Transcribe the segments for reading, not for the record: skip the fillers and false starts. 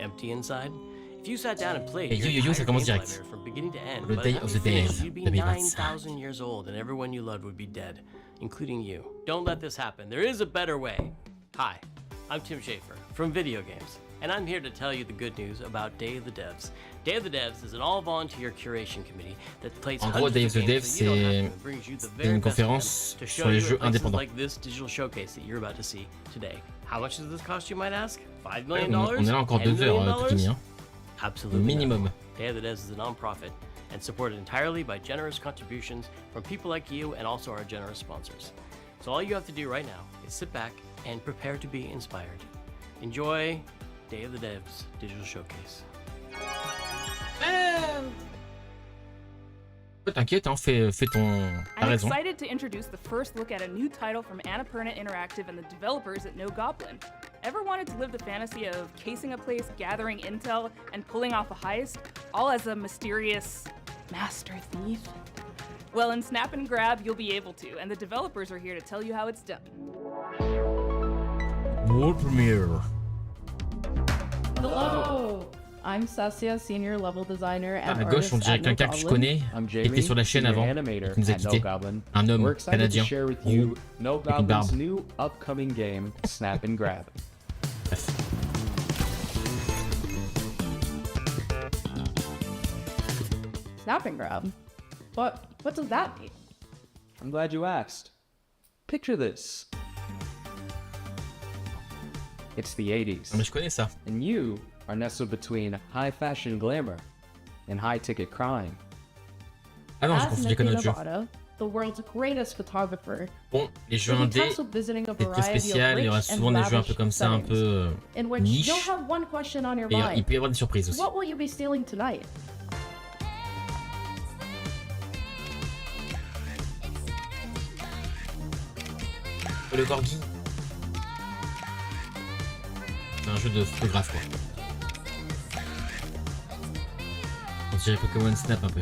empty inside? If you sat down and played Et your YoYoYo, ça entire commence game direct. library from beginning to end, Le by Day the time of you the finished, Dev you'd be 2025. 9,000 years old and everyone you loved would be dead, including you. Don't let this happen. There is a better way. Hi, I'm Tim Schafer from Video Games, and I'm here to tell you the good news about Day of the Devs. Day of the Devs is an all-volunteer curation committee that plays En gros, Day of the Devs, c'est une conférence sur les jeux indépendants. Like this digital showcase that you're about to see today. How much does this cost, you might ask? $5 million? On est là encore 2 heures, Tokimi, hein. Absolutely. Minimum. Not. Day of the Devs is a non-profit and supported entirely by generous contributions from people like you and also our generous sponsors. So all you have to do right now is sit back and prepare to be inspired. Enjoy Day of the Devs Digital Showcase. T'inquiète, hein, fais ton... T'as I'm raison. excited to introduce the first look at a new title from Annapurna Interactive and the developers at No Goblin. Ever wanted to live the fantasy of casing a place, gathering intel, and pulling off a heist, all as a mysterious master thief? Well, in Snap and Grab, you'll be able to, and the developers are here to tell you how it's done. World premiere. Hello! I'm Sassia, Senior Level Designer À and gauche, on artist dirait at No quelqu'un que je connais, I'm qui était Jamie, sur la chaîne senior avant, et animator qui nous a at No quittés. Goblin. Un We're homme excited canadien. to share with you No Avec une Goblin's barbe. new upcoming game, Snap and Grab. Bref. Snap and Grab. What does that mean? I'm glad you asked. Picture this. It's the 80s, Ah, mais je connais ça. and you are nestled between high fashion glamour and high ticket crime. Ah non, je As confonds Nicky avec un autre jeu. Nevada, the world's greatest photographer, Bon, les jeux you'll be indés, tasked with visiting a c'est très variety of spécial, il y aura rich and souvent des jeux un peu lavish comme ça, un settings, peu in which niche, you'll have one question on your et il mind. peut y avoir des surprises aussi. What will you be stealing tonight? Oh, le Corgi. C'est un jeu de photographe, quoi. On dirait Pokémon Snap un peu.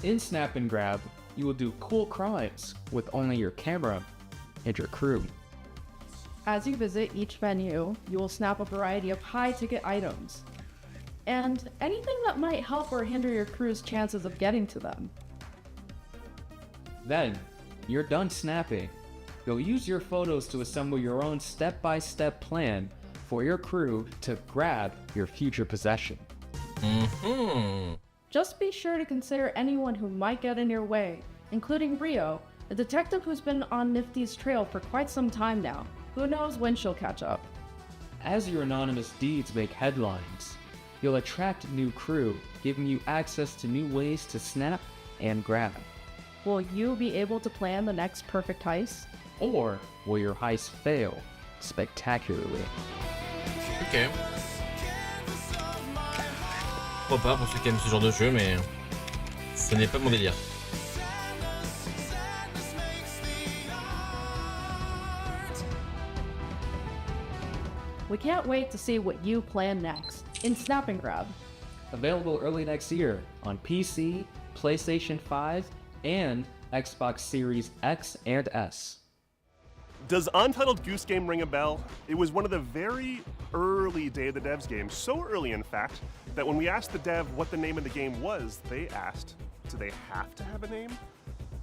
In Snap and Grab, you will do cool crimes with only your camera and your crew. As you visit each venue, you will snap a variety of high-ticket items, and anything that might help or hinder your crew's chances of getting to them. Then, you're done snapping. You'll use your photos to assemble your own step-by-step plan for your crew to grab your future possession. Just be sure to consider anyone who might get in your way, including Rio, a detective who's been on Nifty's trail for quite some time now. Who knows when she'll catch up? As your anonymous deeds make headlines, you'll attract new crew, giving you access to new ways to snap and grab. Will you be able to plan the next perfect heist? Or will your heist fail spectacularly? Ok. Pourquoi pas pour ceux qui aiment ce genre de jeu, mais ce n'est pas mon délire. We can't wait to see what you plan next in Snap and Grab. Available early next year on PC, PlayStation 5, and Xbox Series X and S. Does Untitled Goose Game ring a bell? It was one of the very early Day of the Devs games, so early in fact, that when we asked the dev what the name of the game was, they asked, do they have to have a name?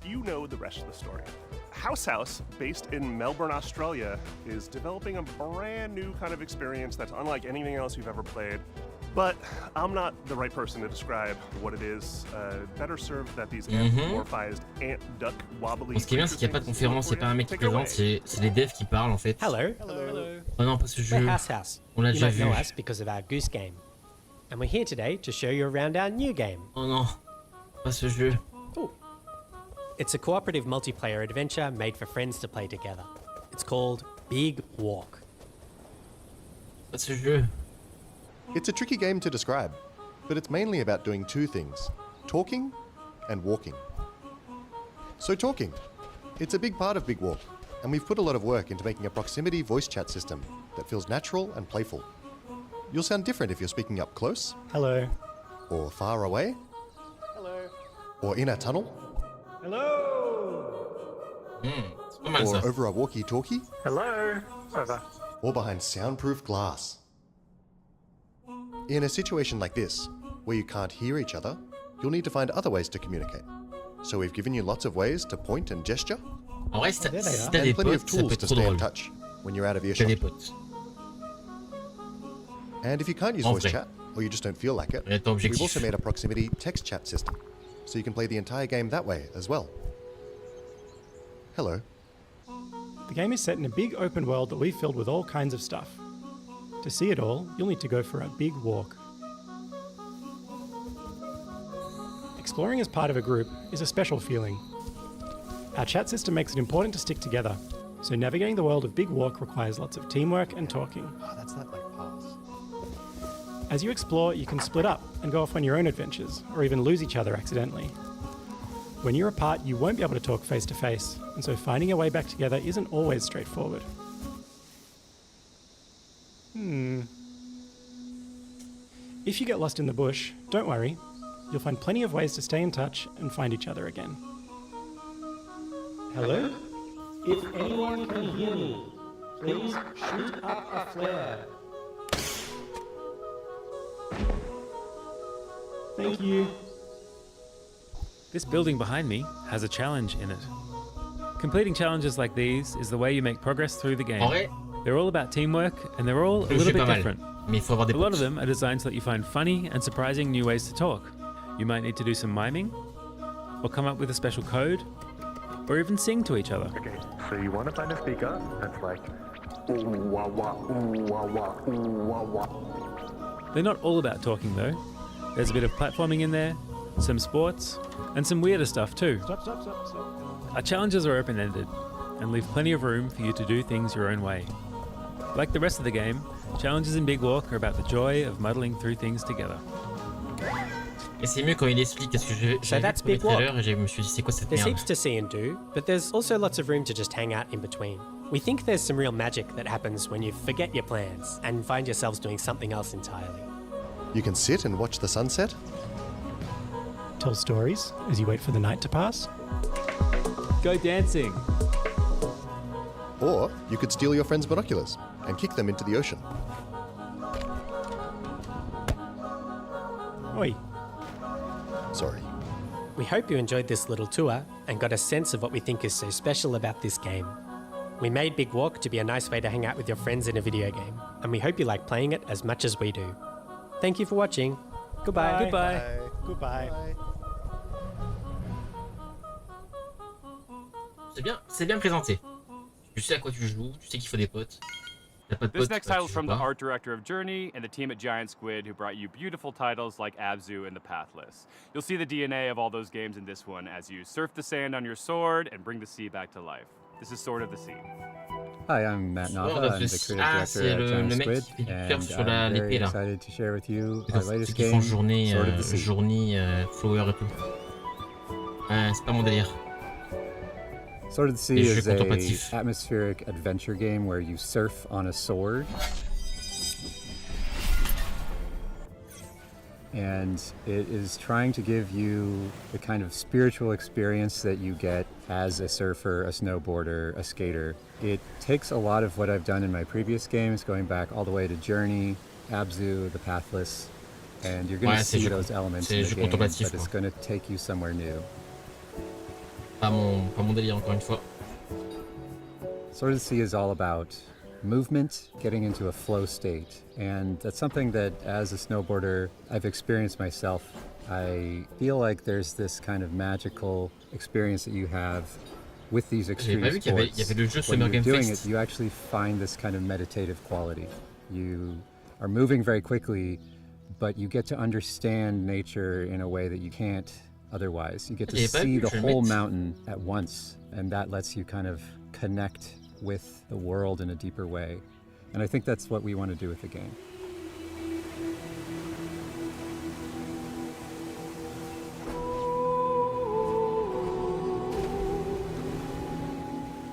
You know the rest of the story. House, based in Melbourne, Australia, is developing a brand new kind of experience that's unlike anything else you've ever played. But I'm not the right person to describe what it is. Better served that these anthropomorphized ant duck wobbly. Bon, ce qui est bien, c'est qu'il n'y a pas de conférence, c'est pas un mec qui présente, c'est les devs qui parlent en fait. Hello. Hello. Oh non, pas ce jeu. We're House. On l'a You déjà might vu. know us because of our Goose game. And we're here today to show you around our new game. Oh non, pas ce jeu. It's a cooperative multiplayer adventure made for friends to play together. It's called Big Walk. Pas ce jeu. It's a tricky game to describe, but it's mainly about doing two things, talking and walking. So talking, it's a big part of Big Walk, and we've put a lot of work into making a proximity voice chat system that feels natural and playful. You'll sound different if you're speaking up close, Hello. or far away, or in a tunnel, C'est pas mal or ça. over a walkie-talkie, Hello. Over. or behind soundproof glass. In a situation like this, where you can't hear each other, you'll need to find other ways to communicate. So we've given you lots of ways to point and gesture, En vrai, si t'as and des plenty of potes, ça peut tools être to trop stay in drôle. touch when you're out of T'as earshot. des potes. And if you can't use En voice vrai. chat, or you just don't feel like it, Et ton we've objectif. also made a proximity text chat system, so you can play the entire game that way as well. Hello. The game is set in a big open world that we've filled with all kinds of stuff. To see it all, you'll need to go for a big walk. Exploring as part of a group is a special feeling. Our chat system makes it important to stick together, so navigating the world of Big Walk requires lots of teamwork and talking. Oh, that's that like pass. As you explore, you can split up and go off on your own adventures, or even lose each other accidentally. When you're apart, you won't be able to talk face to face, and so finding your way back together isn't always straightforward. If you get lost in the bush, don't worry. You'll find plenty of ways to stay in touch and find each other again. Hello? If anyone can hear me, please shoot up a flare. Thank you. This building behind me has a challenge in it. Completing challenges like these is the way you make progress through the En game. vrai, They're all about teamwork and they're all a le jeu little est bit pas mal. different. Mais il faut avoir des A lot of potes. them are designed so that you find funny and surprising new ways to talk. You might need to do some miming, or come up with a special code, or even sing to each other. Okay, so you want to find a speaker that's like ooh wah wah ooh wah wah ooh wah wah. They're not all about talking though. There's a bit of platforming in there, some sports, and some weirder stuff too. Stop. Our challenges are open-ended and leave plenty of room for you to do things your own way. Like the rest of the game, challenges in Big Walk are about the joy of muddling through things together. Et c'est mieux quand il explique, parce que j'ai So vu that's le premier Big Walk. trailer et je me suis dit c'est quoi cette There's merde. heaps to see and do, but there's also lots of room to just hang out in between. We think there's some real magic that happens when you forget your plans and find yourselves doing something else entirely. You can sit and watch the sunset, Tell stories as you wait for the night to pass. Go dancing. or you could steal your friend's binoculars and kick them into the ocean. Oi. Sorry. We hope you enjoyed this little tour and got a sense of what we think is so special about this game. We made Big Walk to be a nice way to hang out with your friends in a video game, and we hope you like playing it as much as we do. Thank you for watching. Goodbye. Goodbye. Goodbye. C'est bien présenté. Tu sais à quoi tu joues, tu sais qu'il faut des potes. T'as pas de This potes, next bah, title tu is from joues the pas. art director of Journey and the team at Giant Squid, who brought you beautiful titles like Abzu and The Pathless. You'll see the DNA of all those games in this one as you surf the sand on your sword and bring the sea back to life. This is Sword of the Sea. Hi, I'm Matt Sword Nava. of I'm the the Sea. creative Ah, c'est director at Giant le mec Squid, qui fait du and surf sur I'm very l'épée là. excited to share with you C'est our ceux latest qui font game, journée, Sword of the Sea. flower et tout. C'est pas mon délire. Sword of the Sea Les is jeux contemplatifs. a atmospheric adventure game where you surf on a sword. And it is trying to give you the kind of spiritual experience that you get as a surfer, a snowboarder, a skater. It takes a lot of what I've done in my previous games, going back all the way to Journey, Abzu, The Pathless, and you're going to Ouais, c'est see jeux- those elements c'est in the jeux game, but contemplatifs, it's quoi. going to take you somewhere new. Pas mon délire encore une fois. Sword of the Sea is all about movement, getting into a flow state, and that's something that as a snowboarder I've experienced myself. I feel like there's this kind of magical experience that you have with these extreme pas vu qu'il y avait- sports. il y avait le jeu When Summer you're Game doing Fest. it, you actually find this kind of meditative quality. You are moving very quickly, but you get to understand nature in a way that you can't otherwise. You get to J'avais pas see vu, the je vais le whole mettre. mountain at once, and that lets you kind of connect with the world in a deeper way. And I think that's what we want to do with the game.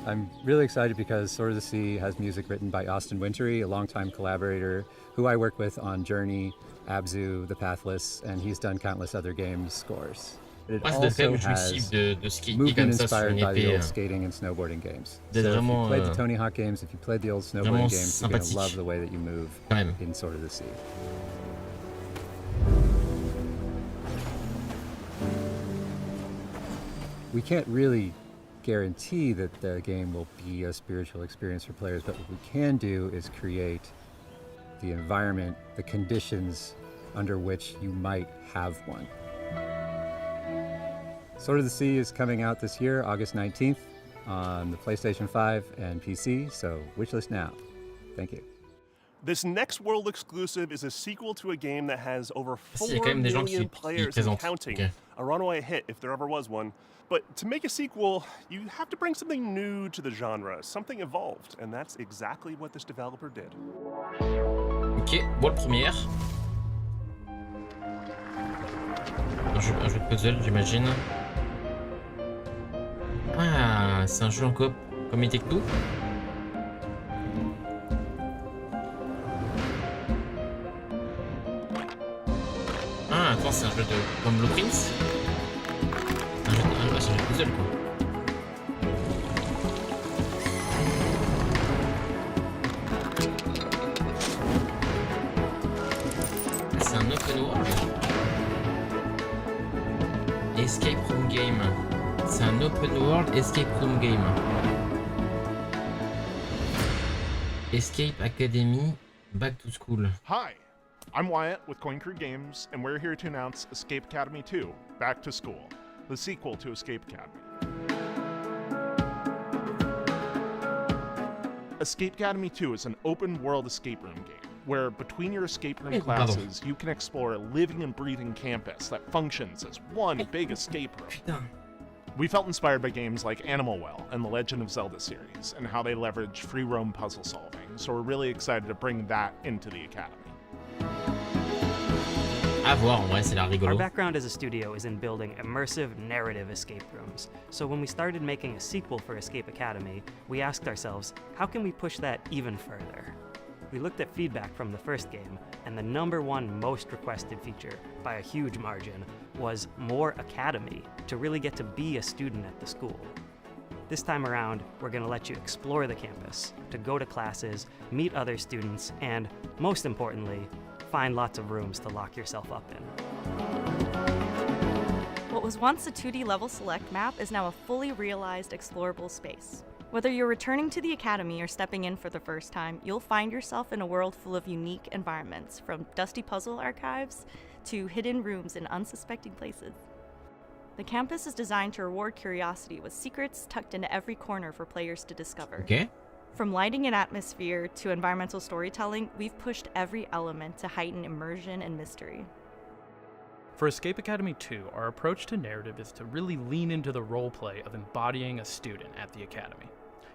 I'm really excited because Sword of the Sea has music written by Austin Wintory, a longtime collaborator who I work with on Journey, Abzu, The Pathless, and he's done countless other games scores. It Ouais, ça doit être quand also même jouissif has de skater movement comme ça sur inspired une by the épée. old skating and snowboarding games. D'être So if you vraiment, played the Tony Hawk games, if you played the old snowboarding vraiment games, you're going to sympathique. love the way that you move Quand même. in Sword of the Sea. We can't really guarantee that the game will be a spiritual experience for players, but what we can do is create the environment, the conditions under which you might have one. Sword of the Sea is coming out this year, August 19th, on the PlayStation 5 and PC, so wishlist now. Thank you. This next world exclusive is a sequel to a game that has over 4 y a quand même des gens million qui players and présentent. counting. Okay. A runaway hit if there ever was one. But to make a sequel, you have to bring something new to the genre, something evolved, and that's exactly what this developer did. Ok, bon, le première. Un jeu de puzzle, j'imagine. Ah, c'est un jeu en coop, comme il Take-Two. Ah, attends, c'est un jeu de... comme Blueprints. C'est un jeu de puzzle, quoi. C'est un open world. Escape room game. C'est un open world escape room game. Escape Academy Back to School. Hi, I'm Wyatt with Coin Crew Games, and we're here to announce Escape Academy 2, Back to School, the sequel to Escape Academy. Escape Academy 2 is an open-world escape room game, where between your escape room classes, you can explore a living and breathing campus that functions as one big escape room. We felt inspired by games like Animal Well and the Legend of Zelda series, and how they leverage free roam puzzle solving, so we're really excited to bring that into the Academy. À voir, en vrai, c'est l'air rigolo. Our background as a studio is in building immersive narrative escape rooms. So when we started making a sequel for Escape Academy, we asked ourselves, how can we push that even further? We looked at feedback from the first game, and the #1 most requested feature, by a huge margin, was more academy, to really get to be a student at the school. This time around, we're going to let you explore the campus, to go to classes, meet other students, and, most importantly, find lots of rooms to lock yourself up in. What was once a 2D level select map is now a fully realized explorable space. Whether you're returning to the Academy or stepping in for the first time, you'll find yourself in a world full of unique environments, from dusty puzzle archives to hidden rooms in unsuspecting places. The campus is designed to reward curiosity with secrets tucked into every corner for players to discover. Okay. From lighting and atmosphere to environmental storytelling, we've pushed every element to heighten immersion and mystery. For Escape Academy 2, our approach to narrative is to really lean into the roleplay of embodying a student at the Academy.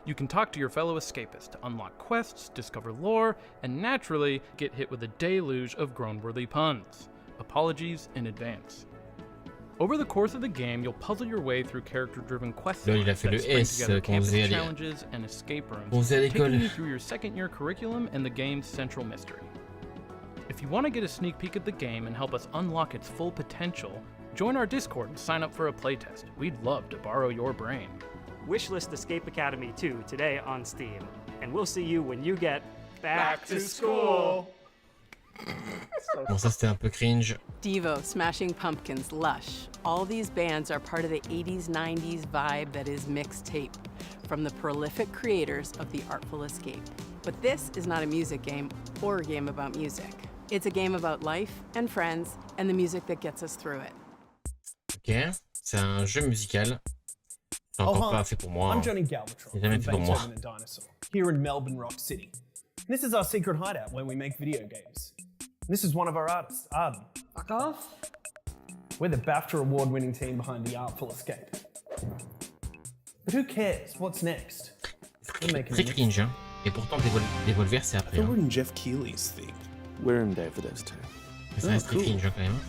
You can talk to your fellow escapists to unlock quests, discover lore, and naturally get hit with a deluge of groan-worthy puns. Apologies in advance. Over the course of the game, you'll puzzle your way through character-driven quests Là, il a fait le S quand on faisait challenges and escape rooms, à l'école. taking you through your second-year curriculum and the game's central mystery. If you want to get a sneak peek at the game and help us unlock its full potential, join our Discord and sign up for a playtest. We'd love to borrow your brain. Wishlist Escape Academy 2 today on Steam, and we'll see you when you get back to school. Bon, ça c'était un peu cringe. Devo, Smashing Pumpkins, Lush. All these bands are part of the 80s, 90s vibe that is mixtape, from the prolific creators of The Artful Escape. But this is not a music game or a game about music. It's a game about life and friends and the music that gets us through it. Ok, c'est un jeu musical. C'est encore pas fait pour moi. I'm Johnny Galvatron C'est jamais from fait pour moi. Beethoven and Dinosaur, here in Melbourne Rock City. This is our secret hideout where we make video games. This is one of our artists, Arden. Fuck off. We're the BAFTA award-winning team behind The Artful Escape. But who cares? What's next? We're making Très cringe, hein. Et pourtant, Devolver, c'est après. We're Hein. in Jeff Keighley's thing. We're in David's too. Mais ça reste très cringe, hein, quand même.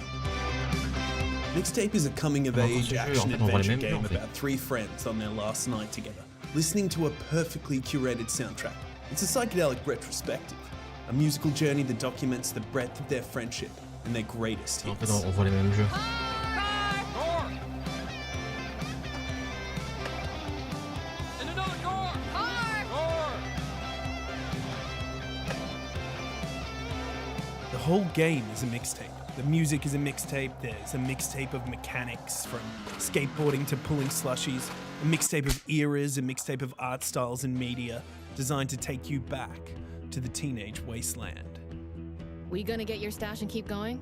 Mixtape is a coming-of-age action-adventure game about 3 friends on their last night together, listening to a perfectly curated soundtrack. It's a psychedelic retrospective, a musical journey that documents the breadth of their friendship and their greatest En hits. fait, on voit les mêmes jeux. The whole game is a mixtape, The music is a mixtape. There's a mixtape of mechanics from skateboarding to pulling slushies, a mixtape of eras, a mixtape of art styles and media designed to take you back to the teenage wasteland. We gonna get your stash and keep going?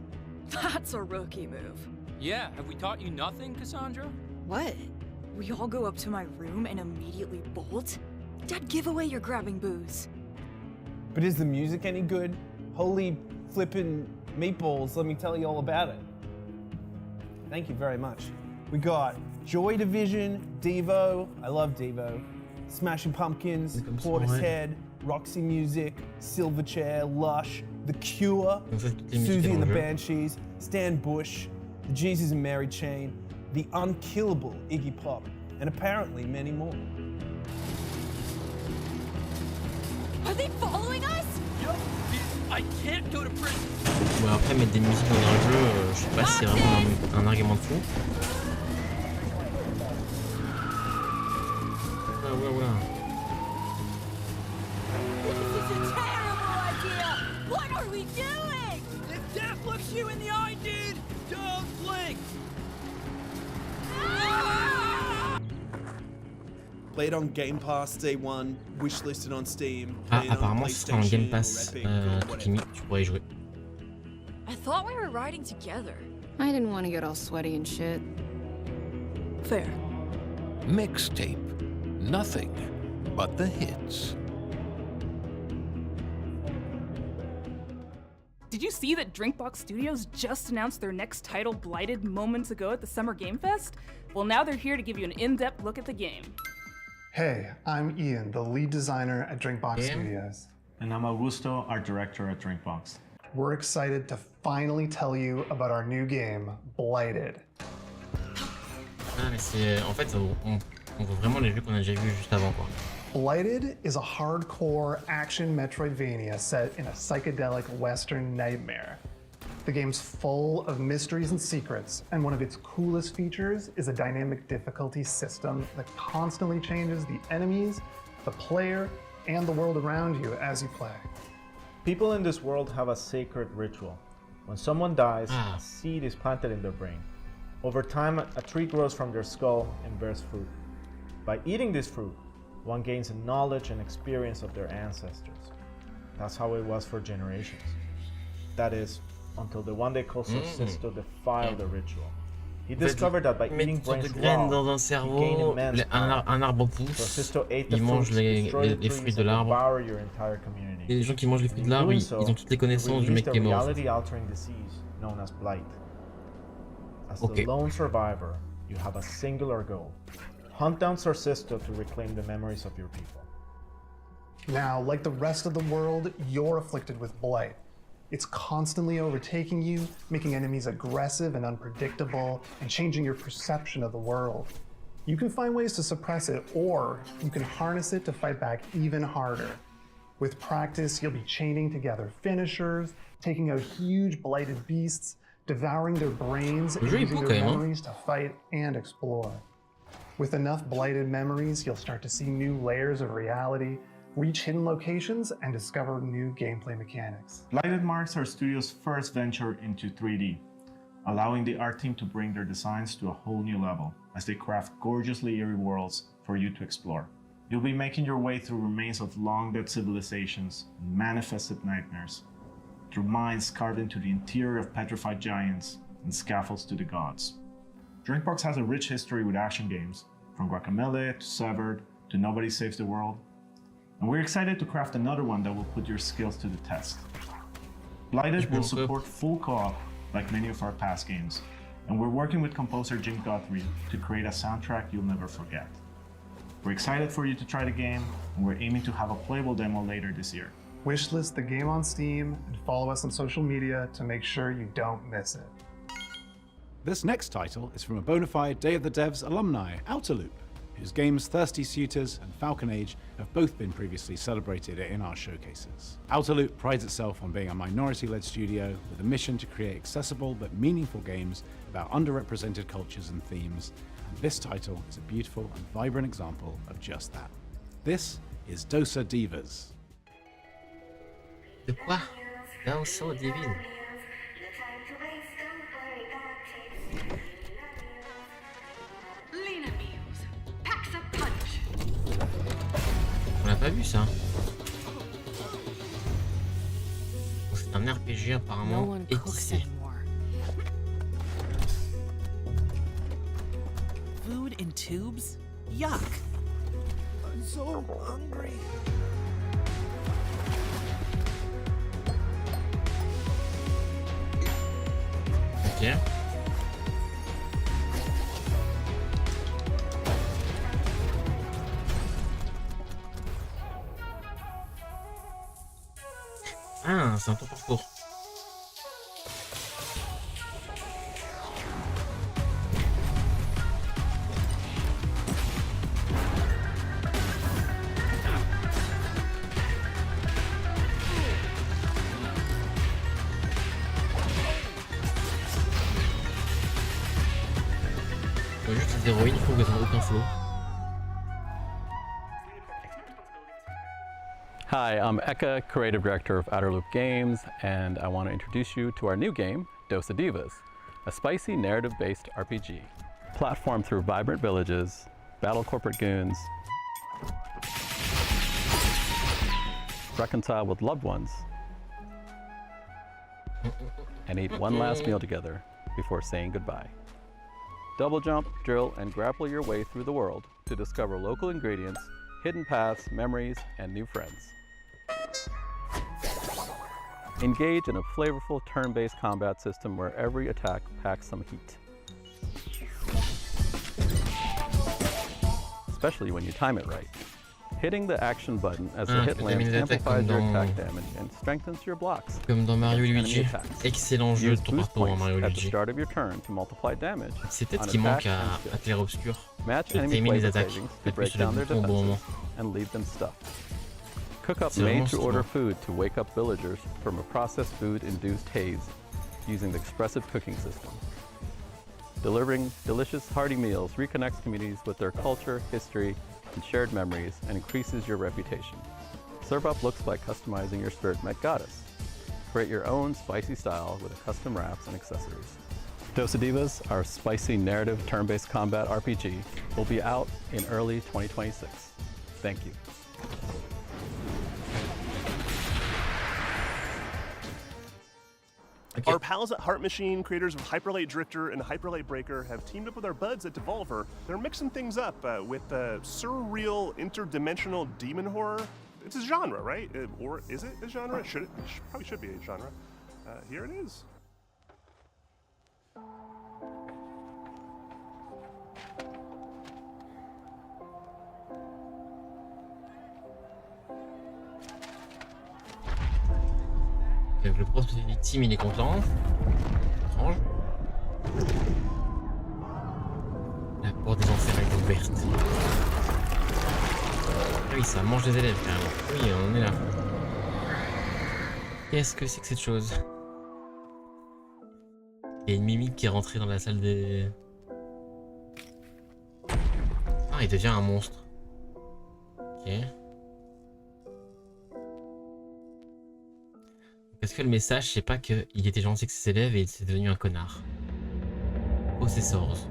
That's a rookie move. Yeah, have we taught you nothing, Cassandra? What? We all go up to my room and immediately bolt? Dad, give away your grabbing booze. But is the music any good? Holy flippin' meatballs, let me tell you all about it. Thank you very much. We got Joy Division, Devo, I love Devo, Smashing Pumpkins, Portishead, Roxy Music, Silverchair, Lush, The Cure, Susie and the Banshees, Stan Bush, the Jesus and Mary Chain, the unkillable Iggy Pop, and apparently many more. Are they following us? Yup. I can't go to prison. Bon après mettre des musiques dans un jeu, je sais pas si c'est vraiment un argument de fou. Ouais. This is a terrible idea! What are we doing? If death looks you in the eye, dude, don't blink. Played on Game Pass Day 1, wishlisted on Steam. Ah, apparemment c'est en Game Pass, Kimi, tu pourrais y jouer. I thought we were riding together. I didn't want to get all sweaty and shit. Fair. Mixtape. Nothing but the hits. Did you see that Drinkbox Studios just announced their next title, Blighted, moments ago at the Summer Game Fest? Well, now they're here to give you an in-depth look at the game. Hey, I'm Ian, the lead designer at Drinkbox Yeah. Studios. And I'm Augusto, art director at Drinkbox. We're excited to finally tell you about our new game, Blighted. Ah mais c'est... En fait on voit vraiment les jeux qu'on a déjà vus juste avant quoi. Blighted is a hardcore action Metroidvania set in a psychedelic Western nightmare. The game's full of mysteries and secrets, and one of its coolest features is a dynamic difficulty system that constantly changes the enemies, the player, and the world around you as you play. People in this world have a sacred ritual. When someone dies, a seed is planted in their brain. Over time, a tree grows from their skull and bears fruit. By eating this fruit, one gains a knowledge and experience of their ancestors. That's how it was for generations. That is, until the one day called Sisto defiled the ritual. He discovered that by eating brains raw, dans un he cerveau, gained immense power. un arbre So pousse, Sisto ate the il mange fruits, destroyed the les fruits trees, de and l'arbre. devoured your entire community. Et les gens qui mangent les fruits de In l'arbre, doing ils so, ont toutes les connaissances he du mec released qui est a mort. reality-altering disease known as blight. As Okay. the lone survivor, you have a singular goal. Hunt down Sir Sisto to reclaim the memories of your people. Now, like the rest of the world, you're afflicted with blight. It's constantly overtaking you, making enemies aggressive and unpredictable, and changing your perception of the world. You can find ways to suppress it, or you can harness it to fight back even harder. With practice, you'll be chaining together finishers, taking out huge blighted beasts, devouring their brains, and using their memories to fight and explore. With enough blighted memories, you'll start to see new layers of reality, reach hidden locations, and discover new gameplay mechanics. Blighted marks our studio's first venture into 3D, allowing the art team to bring their designs to a whole new level as they craft gorgeously eerie worlds for you to explore. You'll be making your way through remains of long-dead civilizations and manifested nightmares, through mines carved into the interior of petrified giants and scaffolds to the gods. Drinkbox has a rich history with action games, from Guacamelee to Severed to Nobody Saves the World, and we're excited to craft another one that will put your skills to the test. Blighted will support full co-op like many of our past games, and we're working with composer Jim Guthrie to create a soundtrack you'll never forget. We're excited for you to try the game, and we're aiming to have a playable demo later this year. Wishlist the game on Steam and follow us on social media to make sure you don't miss it. This next title is from a bona fide Day of the Devs alumni, Outerloop, whose games Thirsty Suitors and Falcon Age have both been previously celebrated in our showcases. Outerloop prides itself on being a minority-led studio with a mission to create accessible but meaningful games about underrepresented cultures and themes, and this title is a beautiful and vibrant example of just that. This is DEVS. De quoi? Danse aux Devils. Un RPG apparemment épicé. Food in tubes? Yuck. I'm so hungry. Ok. Ah, c'est un tour par tour. Juste les héroïnes, il faut qu'elles n'ont aucun flow. Hi, I'm Eka, Creative Director of Outer Loop Games, and I want to introduce you to our new game, DEVS, a spicy narrative-based RPG. Platform through vibrant villages, battle corporate goons, reconcile with loved ones, and eat one last meal together before saying goodbye. Double jump, drill, and grapple your way through the world to discover local ingredients, hidden paths, memories, and new friends. Engage in a flavorful turn-based combat system where every attack packs some heat. Especially when you time it right. Hitting the action button as the hit lands amplifies your attack damage and strengthens your blocks. Comme dans Mario et Luigi. Excellent jeu tour par tour, Mario et at the Luigi. start of your turn to multiply damage. C'est peut-être on ce qui manque attack à and skill. Clair Obscur. Match De enemy timer les flavor attaques. savings to Appuyer break sur le down their bouton au bon moment. defenses and leave them stuffed. Cook up C'est vraiment made-to-order stylé. food to wake up villagers from a processed food-induced haze using the expressive cooking system. Delivering delicious, hearty meals reconnects communities with their culture, history, and shared memories, and increases your reputation. Serve up looks like customizing your spirit Met goddess. Create your own spicy style with custom wraps and accessories. DEVS, our spicy narrative turn-based combat RPG, will be out in early 2026. Thank you. Okay. Our pals at Heart Machine, creators of Hyperlight Drifter and Hyperlight Breaker, have teamed up with our buds at Devolver. They're mixing things up with surreal, interdimensional demon horror. It's a genre, right? Or is it a genre? Should it? Probably should be a genre. Here it is. Donc le prof des victimes, il est content. Étrange. La porte des enfers est ouverte. Ah oui, ça mange des élèves carrément. Oui, on est là. Qu'est-ce que c'est que cette chose? Il y a une mimique qui est rentrée dans la salle des... Ah, il devient un monstre. Ok. Parce que le message, c'est pas qu'il était gentil avec ses élèves et c'est devenu un connard. Possessors.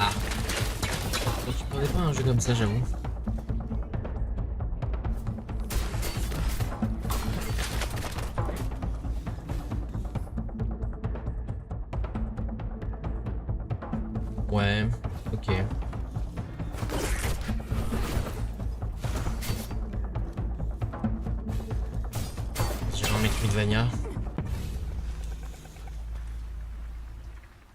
Ah. Tu prenais pas un jeu comme ça, j'avoue. Ouais, ok. Metroidvania.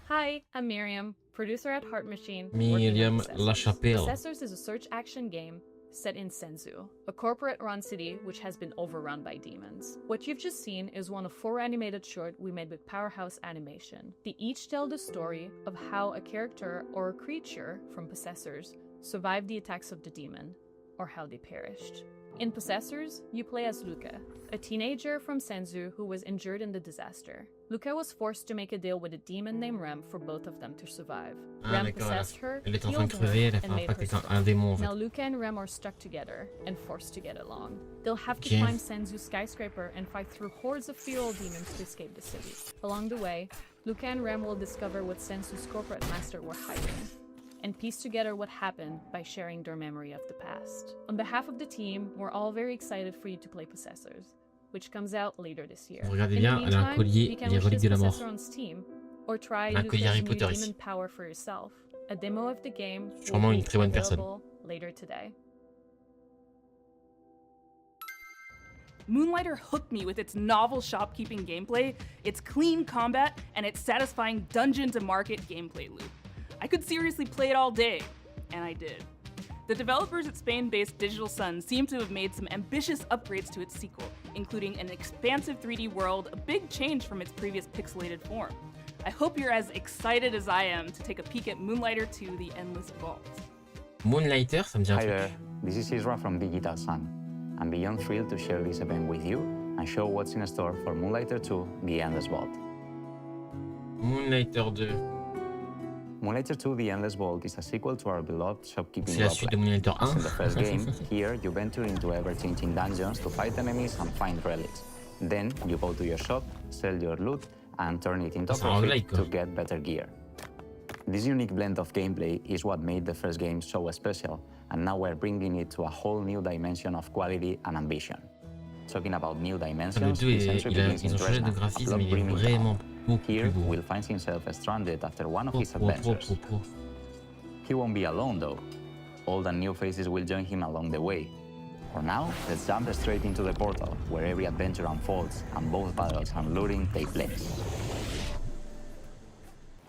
Hi, I'm Miriam, producer at Heart Machine. Miriam LaChapelle. Possessors is a search action game set in Senzu, a corporate-run city which has been overrun by demons. What you've just seen is one of 4 animated shorts we made with Powerhouse Animation. They each tell the story of how a character or a creature from Possessors survived the attacks of the demon, or how they perished. In Possessors, you play as Luca, a teenager from Senzu who was injured in the disaster. Luca was forced to make a deal with a demon named Rem for both of them to survive. Rem possessed her, Elle est en train de healed her, crever, elle a fait and un made pacte her avec un démon en fait. Now Luca and Rem are stuck together and forced to get along. They'll have to Okay. climb Senzu's skyscraper and fight through hordes of feral demons to escape the city. Along the way, Luca and Rem will discover what Senzu's corporate master were hiding. and piece together what happened by sharing their memory of the past. On behalf of the team, we're all very excited for you to play Possessors, which comes out later this year. Regardez In bien, the elle a un meantime, collier, you can les wish reliques this de la mort. Possessor on Steam, or try Elle a un use collier Harry new Potter demon ici. power for yourself. A demo of the game Sûrement will une be très bonne personne. available later today. Moonlighter hooked me with its novel shopkeeping gameplay, its clean combat, and its satisfying dungeon-to-market gameplay loop. I could seriously play it all day, and I did. The developers at Spain-based Digital Sun seem to have made some ambitious upgrades to its sequel, including an expansive 3D world, a big change from its previous pixelated form. I hope you're as excited as I am to take a peek at Moonlighter 2: The Endless Vault. Moonlighter, ça me dit un Hi truc. there, this is Isra from Digital Sun. I'm beyond thrilled to share this event with you and show what's in store for Moonlighter 2: The Endless Vault. Moonlighter 2. Moonlighter 2: The Endless Vault is a sequel to our beloved shopkeeping C'est la suite de Moonlighter 1. As in the first game, here you venture into ever-changing dungeons to fight enemies and find relics. Then you go to your shop, sell your loot, and turn it into profit to get better gear. This unique blend of gameplay is what made the first game so special, and now we're bringing it to a whole new dimension of quality and ambition. Talking about new dimensions, this entry begins in Dresden, a blood-brimming town. Here, Will finds himself stranded after one of his adventures. He won't be alone, though. Old and new faces will join him along the way. For now, let's jump straight into the portal, where every adventure unfolds and both battles and looting take place.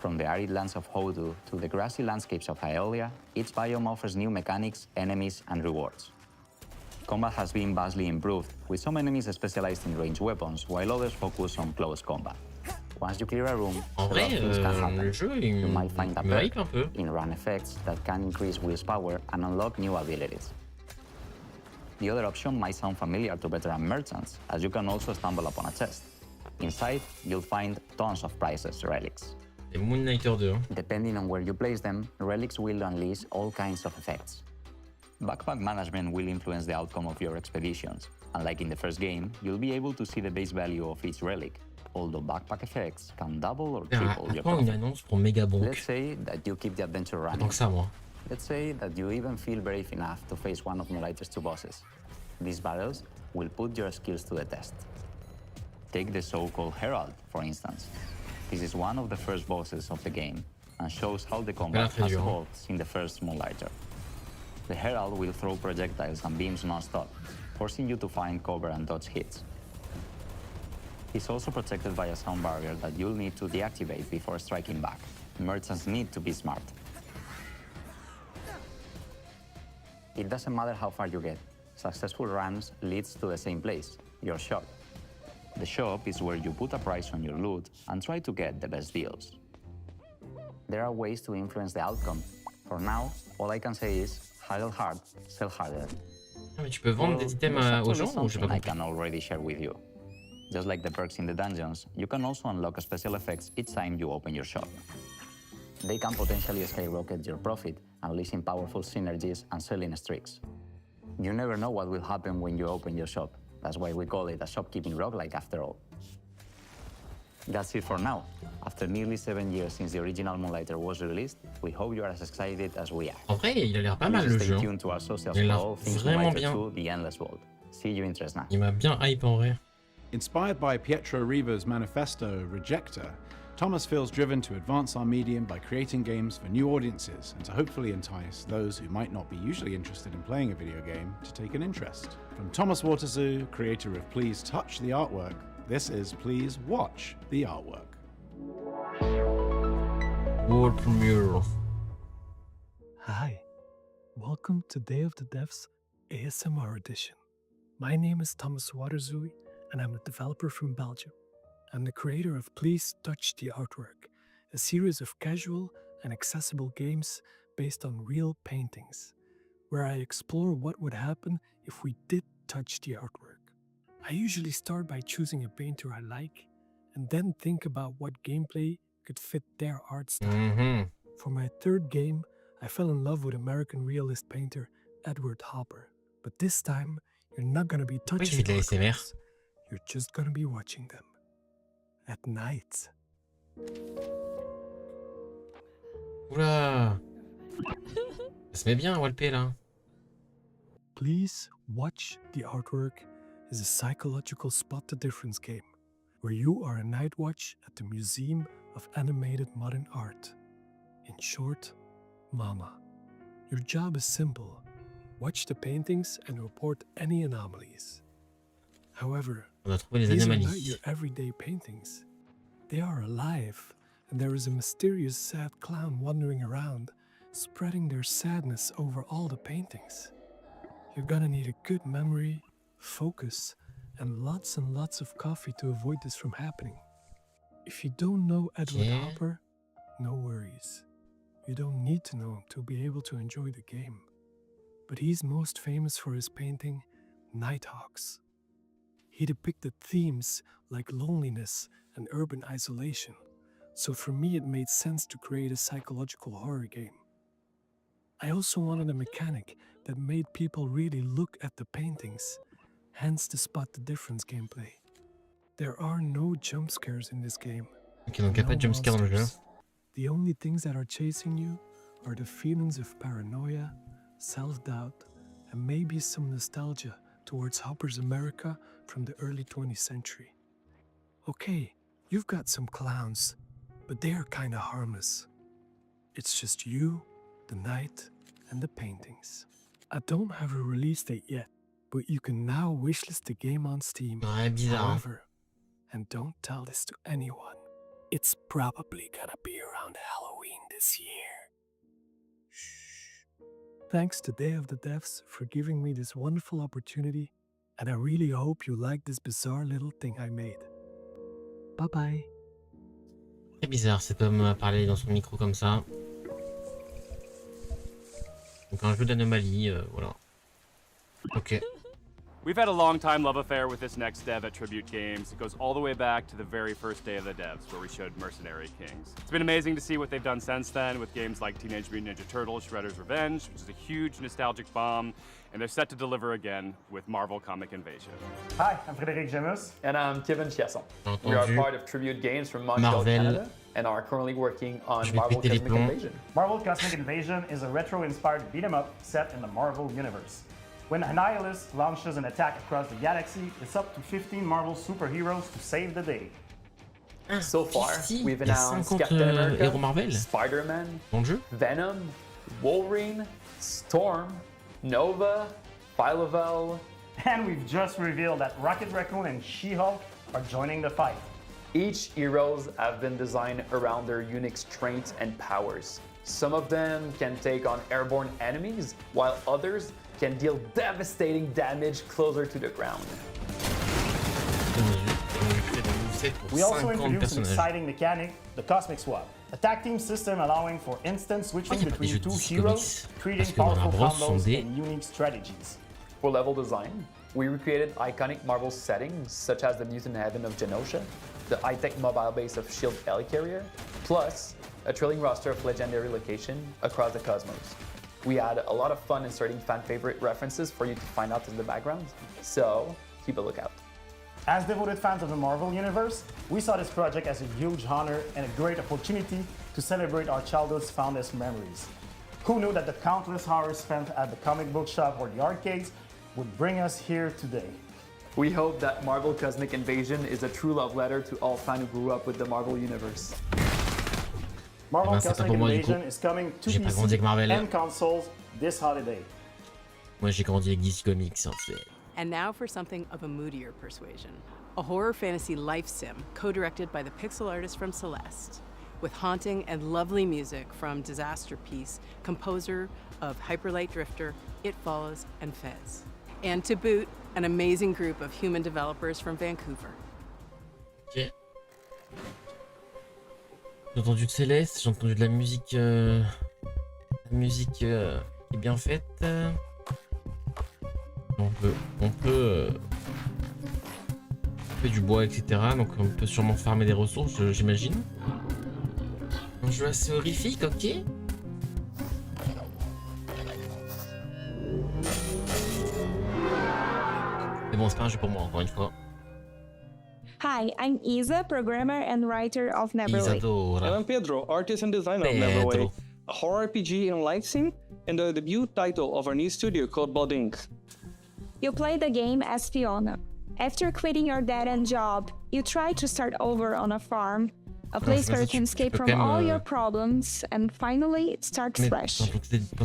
From the arid lands of Hodu to the grassy landscapes of Aeolia, each biome offers new mechanics, enemies, and rewards. Combat has been vastly improved, with some enemies specialized in ranged weapons, while others focus on close combat. Once you clear a room, a lot of things can happen. You might find a perk in run effects that can increase Will's power and unlock new abilities. The other option might sound familiar to veteran merchants, as you can also stumble upon a chest. Inside, you'll find tons of priceless relics. Moonlighter 2. Depending on where you place them, relics will unleash all kinds of effects. Backpack management will influence the outcome of your expeditions. Unlike in the first game, you'll be able to see the base value of each relic, although backpack effects can double or triple your Attends une annonce pour Megabonk. Let's say that you keep the adventure running. Tant que ça, moi. Let's say that you even feel brave enough to face one of Moonlighter's two bosses. These battles will put your skills to the test. Take the so-called Herald, for instance. This is one of the first bosses of the game and shows how the combat has evolved in the first Moonlighter. The Herald will throw projectiles and beams non-stop, forcing you to find cover and dodge hits. He's also protected by a sound barrier that you'll need to deactivate before striking back. Merchants need to be smart. It doesn't matter how far you get. Successful runs leads to the same place, your shop. The shop is where you put a price on your loot and try to get the best deals. There are ways to influence the outcome. For now, all I can say is, haggle hard, sell harder. Ah, mais tu peux vendre des items aux gens ou j'ai pas I compris? can already share with you. Just like the perks in the dungeons, you can also unlock special effects each time you open your shop. They can potentially skyrocket your profit, unleashing powerful synergies and selling streaks. You never know what will happen when you open your shop. That's why we call it a shopkeeping roguelike after all. That's it for now. After nearly 7 years since the original Moonlighter was released, we hope you are as excited as we are. En vrai, il a l'air pas mal le jeu. Stay tuned to our socials Il for a all things vraiment Moonlighter bien. 2: The Endless Vault. See you in Tresna. Il m'a bien hype en vrai. Inspired by Pietro Riva's manifesto, Rejector, Thomas feels driven to advance our medium by creating games for new audiences and to hopefully entice those who might not be usually interested in playing a video game to take an interest. From Thomas Waterzoo, creator of Please Touch the Artwork, this is Please Watch the Artwork. World premiere. Hi, welcome to Day of the Devs ASMR edition. My name is Thomas Waterzoo and I'm a developer from Belgium. I'm the creator of Please Touch the Artwork, a series of casual and accessible games based on real paintings, where I explore what would happen if we did touch the artwork. I usually start by choosing a painter I like, and then think about what gameplay could fit their art style. For my third game, I fell in love with American realist painter Edward Hopper. But this time, you're not gonna be touching the artworks, you're just gonna be watching them. At night. Oula. Ça se met bien, Walpé, là. Please watch the artwork is a psychological spot the difference game, where you are a night watch at the Museum of Animated Modern Art. In short, Mama. Your job is simple. Watch the paintings and report any anomalies. However, these are not your everyday paintings. They are alive, and there is a mysterious sad clown wandering around, spreading their sadness over all the paintings. You're gonna need a good memory, focus, and lots of coffee to avoid this from happening. If you don't know Edward Hopper, no worries. You don't need to know him to be able to enjoy the game. But he's most famous for his painting, Nighthawks. He depicted themes like loneliness and urban isolation, so for me it made sense to create a psychological horror game. I also wanted a mechanic that made people really look at the paintings, hence the spot the difference gameplay. There are no jump scares in this game. Ok, donc y'a pas de jump scare dans le jeu. The only things that are chasing you are the feelings of paranoia, self-doubt, and maybe some nostalgia towards Hopper's America from the early 20th century. Okay, you've got some clowns, but they are kinda harmless. It's just you, the night, and the paintings. I don't have a release date yet, but you can now wishlist the game on Steam. However, and don't tell this to anyone, it's probably gonna be around Halloween this year. Shh. Thanks to Day of the Devs for giving me this wonderful opportunity, and I really hope you like this bizarre little thing I made. Bye bye. C'est bizarre cet homme à parler dans son micro comme ça. Donc un jeu d'anomalie, voilà. Ok. We've had a long-time love affair with this next dev at Tribute Games. It goes all the way back to the very first Day of the Devs, where we showed Mercenary Kings. It's been amazing to see what they've done since then with games like Teenage Mutant Ninja Turtles: Shredder's Revenge, which is a huge nostalgic bomb, and they're set to deliver again with Marvel Comic Invasion. Hi, I'm Frédéric Gemus. And I'm Kevin Chiasson. We are part of Tribute Games from Montreal, Canada, and are currently working on Marvel Cosmic Invasion. Marvel Cosmic Invasion is a retro-inspired beat-em-up set in the Marvel Universe. When Annihilus launches an attack across the galaxy, it's up to 15 Marvel superheroes to save the day. So far, we've announced Captain America, Spider-Man, Venom, Wolverine, Storm, Nova, Phyla-Vell, and we've just revealed that Rocket Raccoon and She-Hulk are joining the fight. Each heroes have been designed around their unique strengths and powers. Some of them can take on airborne enemies, while others can deal devastating damage closer to the ground. We also introduced an exciting mechanic, the Cosmic Swap, a tag team system allowing for instant switching between two heroes, creating powerful combos and unique strategies. For level design, we recreated iconic Marvel settings such as the Mutant Heaven of Genosha, the high-tech mobile base of S.H.I.E.L.D. Helicarrier, plus a thrilling roster of legendary locations across the cosmos. We had a lot of fun inserting fan-favorite references for you to find out in the background, so keep a lookout. As devoted fans of the Marvel Universe, we saw this project as a huge honor and a great opportunity to celebrate our childhood's fondest memories. Who knew that the countless hours spent at the comic book shop or the arcades would bring us here today? We hope that Marvel Cosmic Invasion is a true love letter to all fans who grew up with the Marvel Universe. Marvel Cosmic Invasion is coming to PC and consoles this holiday. Moi j'ai grandi avec DC Comics en fait. And now for something of a moodier persuasion. A horror fantasy life sim co-directed by the pixel artist from Celeste, with haunting and lovely music from Disaster Piece, composer of Hyperlight Drifter, It Follows, and Fez. And to boot, an amazing group of human developers from Vancouver. Ok. J'ai entendu de Céleste, j'ai entendu de la musique. La musique est bien faite. On peut fait du bois, etc. Donc on peut sûrement farmer des ressources, j'imagine. Un jeu assez horrifique, ok. Mais bon, c'est pas un jeu pour moi, encore une fois. Hi, I'm Isa, programmer and writer of Neverway. Isadora. And I'm Pedro, artist and designer of Neverway. a horror RPG in Leipzig, and the debut title of our new studio called Blood Inc. You play the game as Fiona. After quitting your dead-end job, you try to start over on a farm, a place where you can escape from all your problems and finally start fresh.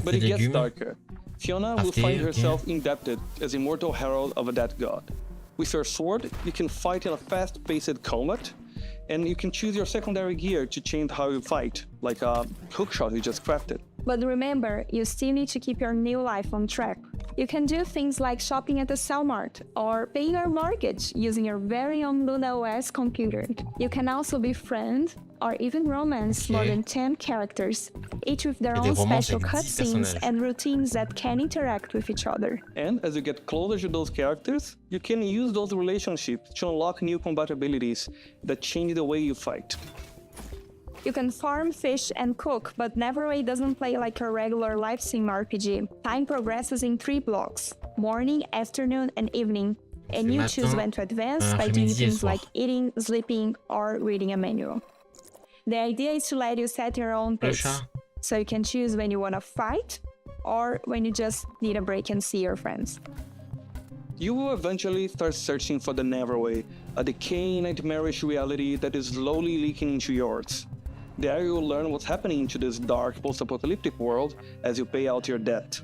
But it gets darker. Fiona will find herself indebted as immortal herald of a dead god. With your sword, you can fight in a fast-paced combat, and you can choose your secondary gear to change how you fight, like a hookshot you just crafted. But remember, you still need to keep your new life on track. You can do things like shopping at the Cellmart or paying your mortgage using your very own Luna OS computer. You can also befriend or even romance more than 10 characters, each with their own special cutscenes and routines that can interact with each other. And as you get closer to those characters, you can use those relationships to unlock new combat abilities that change the way you fight. You can farm, fish, and cook, but Neverway doesn't play like a regular live sim RPG. Time progresses in 3 blocks: morning, afternoon, and evening, and you choose when to advance by doing things like eating, sleeping, or reading a manual. The idea is to let you set your own pace, so you can choose when you want to fight, or when you just need a break and see your friends. You will eventually start searching for the Neverway, a decaying, nightmarish reality that is slowly leaking into yours. There you will learn what's happening to this dark, post-apocalyptic world as you pay out your debt.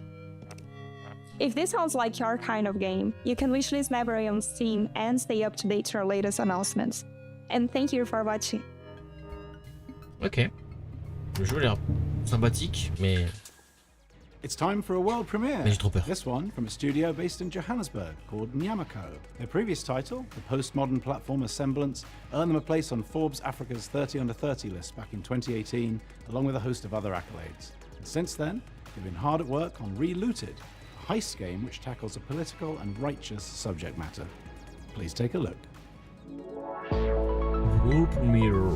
If this sounds like your kind of game, you can wishlist Neverway on Steam and stay up to date to our latest announcements. And thank you for watching. Ok. Le jeu a l'air sympathique, mais... It's time for a world premiere. Mais j'ai trop peur. This one from a studio based in Johannesburg called Nyamako. Their previous title, the postmodern platformer Semblance, earned them a place on Forbes Africa's 30 Under 30 list back in 2018, along with a host of other accolades. And since then, they've been hard at work on Relooted, a heist game which tackles a political and righteous subject matter. Please take a look. World premiere.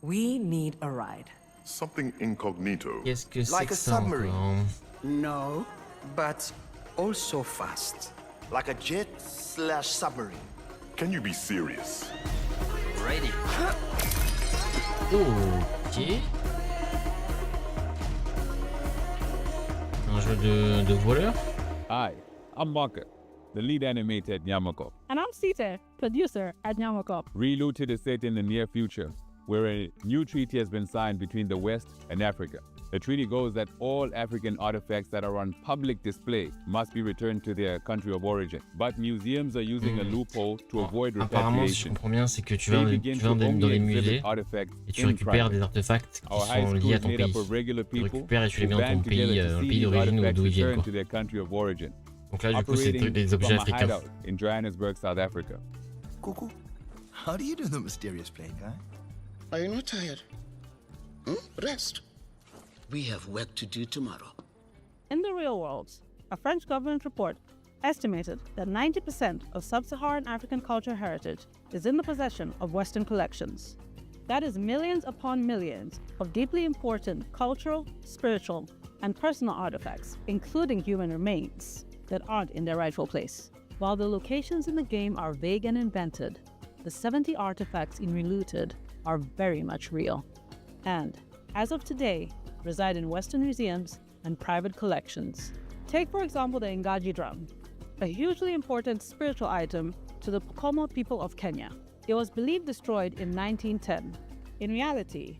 We need a ride. Something incognito. Qu'est-ce que c'est Like que a ça submarine. encore? No, but also fast. Like a jet/submarine. Can you be serious? Ready. Ok. Un jeu de voleur? Hi, I'm Market, the lead animator at Nyamako. And I'm Sita, producer at Nyamako. Relooted is set in the near future, where a new treaty has been signed between the West and Africa. The treaty goes that all African artifacts that are on public display must be returned to their country of origin. But museums are using a loophole to avoid Apparemment, si je repatriation. comprends bien, c'est que tu vas dans les musées et tu récupères des artefacts qui sont liés à ton pays. Tu récupères et tu les mets dans ton pays, dans le pays d'origine ou d'où ils viennent, quoi. Donc là, du coup, c'est des objets africains. In Johannesburg, South Africa. Cuckoo, how do you do the mysterious playing, huh? Are you not tired? Rest. We have work to do tomorrow. In the real world, a French government report estimated that 90% of sub-Saharan African cultural heritage is in the possession of Western collections. That is millions upon millions of deeply important cultural, spiritual, and personal artifacts, including human remains, that aren't in their rightful place. While the locations in the game are vague and invented, the 70 artifacts in Relooted are very much real, and, as of today, reside in Western museums and private collections. Take, for example, the Ngaji drum, a hugely important spiritual item to the Pokoma people of Kenya. It was believed destroyed in 1910. In reality,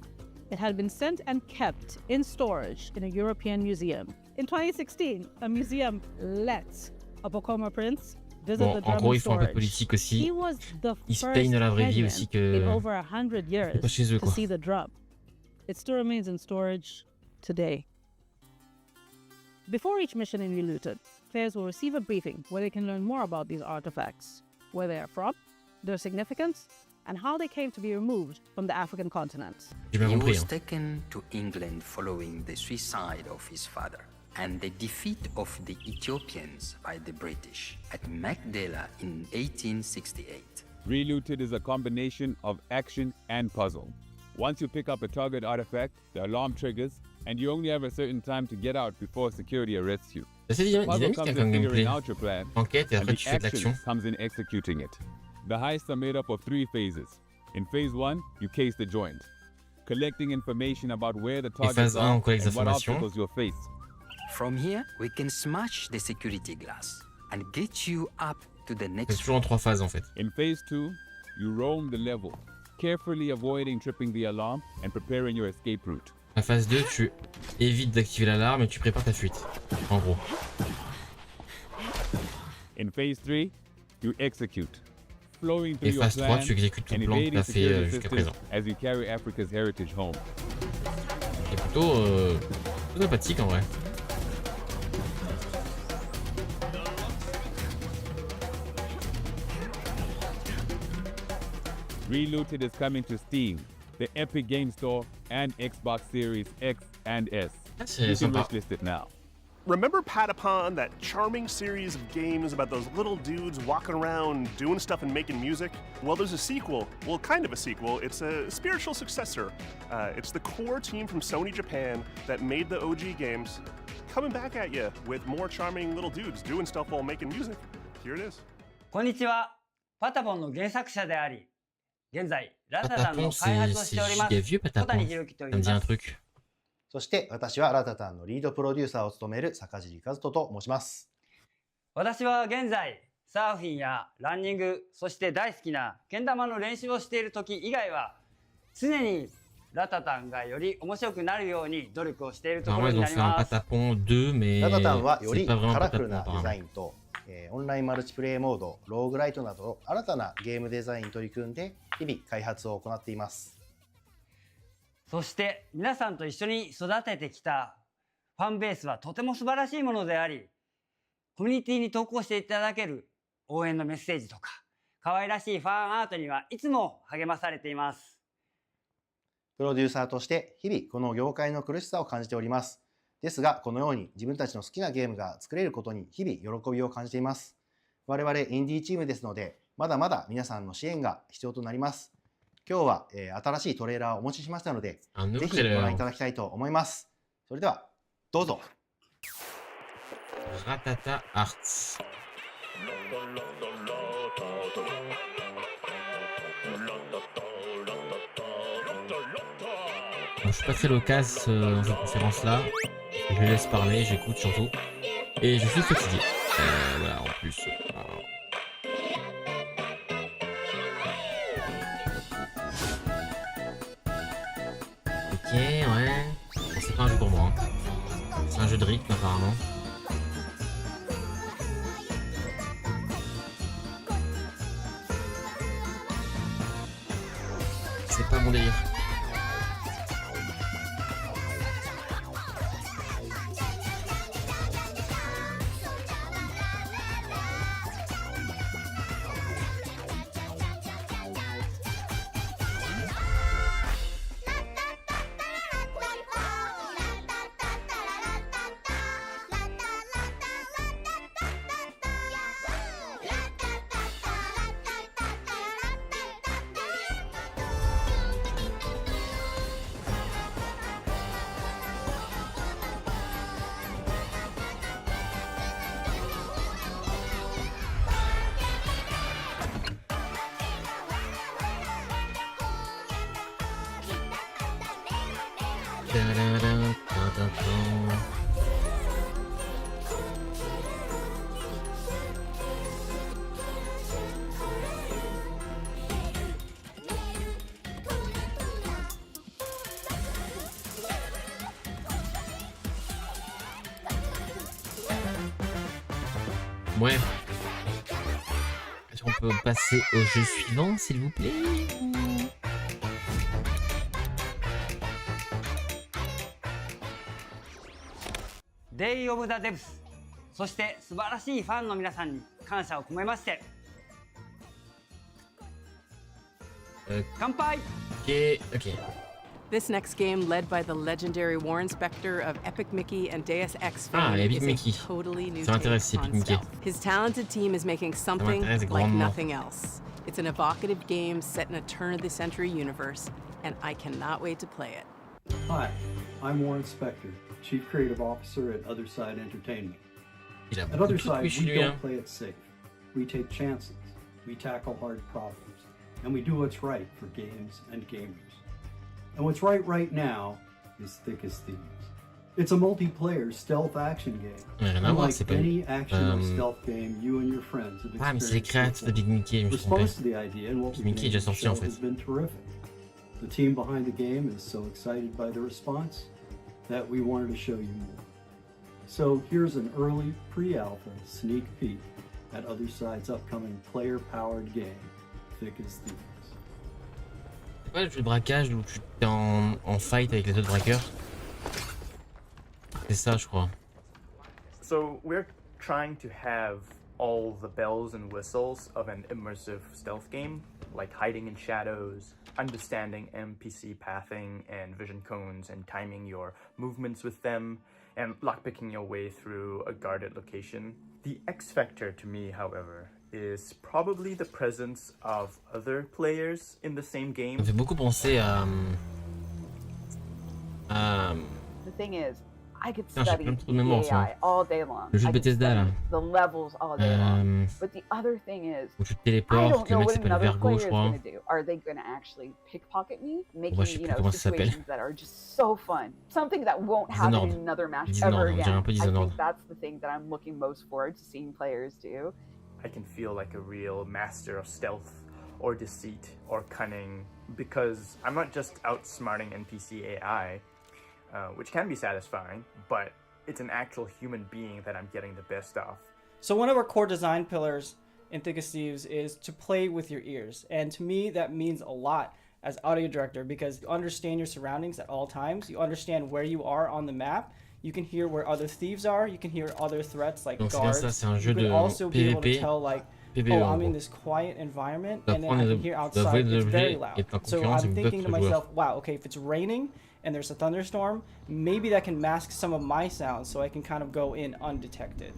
it had been sent and kept in storage in a European museum. In 2016, a museum let a Pokoma prince visit the drum in storage. He was the first Kenyan in over 100 years to see the drum. It still remains in storage today. Before each mission in Relooted, players will receive a briefing where they can learn more about these artifacts, where they are from, their significance, and how they came to be removed from the African continent. He was taken to England following the suicide of his father and the defeat of the Ethiopians by the British at Magdala in 1868. Relooted is a combination of action and puzzle. Once you pick up a target artifact, the alarm triggers, and you only have a certain time to get out before security arrests you. C'est dynamique comme gameplay. Enquête et après tu fais de l'action. Comes in executing it. The heists are made up of 3 phases. In phase 1, you case the joint. collecting information about where the Et targets phase 1, are on collecte des and what informations. obstacles you'll face. From here, we can smash the security glass and get you up to the C'est next toujours en 3 phases en fait. In phase 2, you roam the level, carefully avoiding tripping the alarm and preparing your escape route. La phase 2, tu évites d'activer l'alarme et tu prépares ta fuite. En gros. In phase 3, you execute, flowing through Et your phase 3, plan tu exécutes tout and le plan que evading tu as fait security jusqu'à systems présent. as you carry Africa's heritage home. C'est plutôt sympathique en vrai. Relooted is coming to Steam, the Epic Game Store, and Xbox Series X and S. You can wishlist it now. Remember Patapon, that charming series of games about those little dudes walking around doing stuff and making music? Well, there's a sequel. Well, kind of a sequel. It's a spiritual successor. It's the core team from Sony Japan that made the OG games coming back at you with more charming little dudes doing stuff while making music. Here it is. こんにちは。パタポンの原作者であり、現在ラタタン Patapon, の開発をしております。 c'est giga vieux 小 Patapon. 谷弘樹と Ça 言 me い dit un ます。 truc. そして私はラタタンのリードプロデューサーを務める坂尻和人と申します。私は現在サーフィンやランニング、そして大好きなけん玉の練習をしている時以外は常にラタタンがより面白くなるように努力をしているところ Normalement, に ils な ont り fait un ます。 Patapon 2, mais ラタタンはよ c'est り pas vraiment カラフル Patapon なデ apparemment. ザインと、オンラインマルチプレイモード、ローグライトなど新たなゲームデザインに取り組んで日々開発を行っています。そして皆さんと一緒に育ててきたファンベースはとても素晴らしいものであり、コミュニティに投稿していただける応援のメッセージとか、可愛らしいファンアートにはいつも励まされています。プロデューサーとして日々この業界の苦しさを感じております。ですが、このように自分たちの好きなゲームが作れることに日々喜びを感じています。我々インディーチームですので、まだまだ皆さんの支援が必要となります。今日は、新しいトレーラーをお持ちしましたので、ぜひご覧いただきたいと思います。それでは、どうぞ。Ratata Arts. Bon, je suis pas très loquace dans cette conférence-là. Je laisse parler, j'écoute surtout. Et je suis fatigué. Voilà, en plus. Ok, ouais. Bon, c'est pas un jeu pour moi. Hein. C'est un jeu de rythme apparemment. C'est pas mon délire. Ouais. Est-ce qu'on peut passer au jeu suivant, s'il vous plaît? Day of the Devs、そして素晴らしいファンの皆さんに感謝を込めまして、乾杯。 Okay, okay. This next game, led by the legendary Warren Spector of Epic Mickey and Deus Ex fame, Epic is Mickey. a totally new Ça m'intéresse, take Epic on Mickey. stealth. His talented team is making something like grandement. nothing else. It's an evocative game set in a turn-of-the-century universe, and I cannot wait to play it. Hi, I'm Warren Spector, Chief Creative Officer at Otherside Entertainment. At Otherside, we don't play it safe. We take chances, we tackle hard problems, and we do what's right for games and gamers. And what's right now is Thick as Thieves. It's a multiplayer stealth action game. Unlike any action or stealth game you and your friends have Ah, mais c'est les créatifs de Big Mickey, je me suis trompé. Response to the idea and what Big Mickey est déjà sorti en fait. has been terrific. The team behind the game is so excited by the response that we wanted to show you more. So here's an early pre-alpha sneak peek at Other Side's upcoming player-powered game, Thick as Thieves. C'est quoi le jeu de braquage où tu es en fight avec les autres braqueurs? C'est ça, je crois. So we're trying to have all the bells and whistles of an immersive stealth game, like hiding in shadows, understanding NPC pathing and vision cones and timing your movements with them, and lockpicking your way through a guarded location. The X factor to me, however, is probably the presence of other players in the same game. Ça me fait beaucoup penser à... The thing is, I could Putain, study j'ai plein de mémoire, the ça. AI all day long. Le jeu de I could Bethesda, là. study the levels all day long. But the other thing is, Où tu te I téléportes, don't que le know mec what s'appelle another Vergo, player je is crois. going to do. Are they going to actually pickpocket me, making, Moi, je sais plus comment ça s'appelle. situations that are just so fun? Something that won't happen in Dishonored. another match Dishonored, ever on dirait again. un peu I Dishonored. think that's the thing that I'm looking most forward to seeing players do. I can feel like a real master of stealth or deceit or cunning because I'm not just outsmarting NPC AI, which can be satisfying, but it's an actual human being that I'm getting the best of. So one of our core design pillars in Thick as Thieves is to play with your ears. And to me, that means a lot as audio director because you understand your surroundings at all times. You understand where you are on the map. You can hear where other thieves are. You can hear other threats like Donc guards. c'est un jeu You can de also be able to PvP. tell like, PvE, oh, en I'm in gros. this quiet environment, Tu and then apprends I les can hear tu vas outside voler des it's very objets loud. et ta So concurrence I'm avec thinking to d'autres myself, joueurs. wow, okay, if it's raining and there's a thunderstorm, maybe that can mask some of my sounds so I can kind of go in undetected.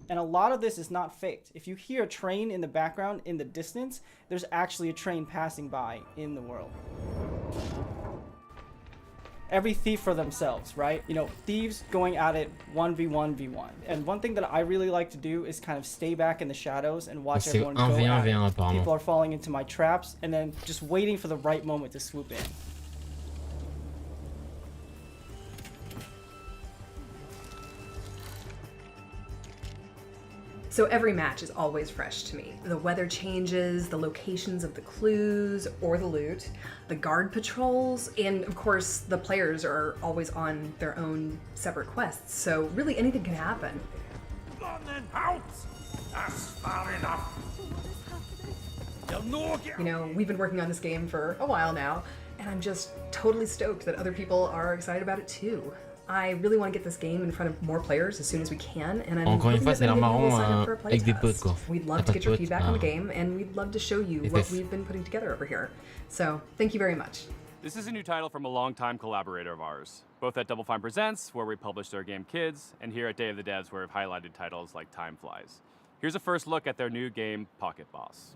And a lot of this is not faked. If you hear a train in the background in the distance, there's actually a train passing by in the world. Every thief for themselves, right? You know, thieves going at it 1v1v1. And one thing that I really like to do is kind of stay back in the shadows and watch C'est everyone go 1v1 at v1 it. apparemment. People are falling into my traps and then just waiting for the right moment to swoop in. So every match is always fresh to me. The weather changes, the locations of the clues or the loot, the guard patrols, and of course the players are always on their own separate quests, so really anything can happen. That's far enough. You know, we've been working on this game for a while now, and I'm just totally stoked that other people are excited about it too. I really want to get this game in front of more players as soon as we can, and I'm Encore une hoping fois, that ça a l'air many people will sign marrant up for a play avec des test. potes quoi. We'd T'as love pas to de get your potes, feedback on the game, and we'd love to show you Des what tests. we've been putting together over here. So, thank you very much. This is a new title from a longtime collaborator of ours, both at Double Fine Presents, where we published our game Kids, and here at Day of the Devs, where we've highlighted titles like Time Flies. Here's a first look at their new game, Pocket Boss.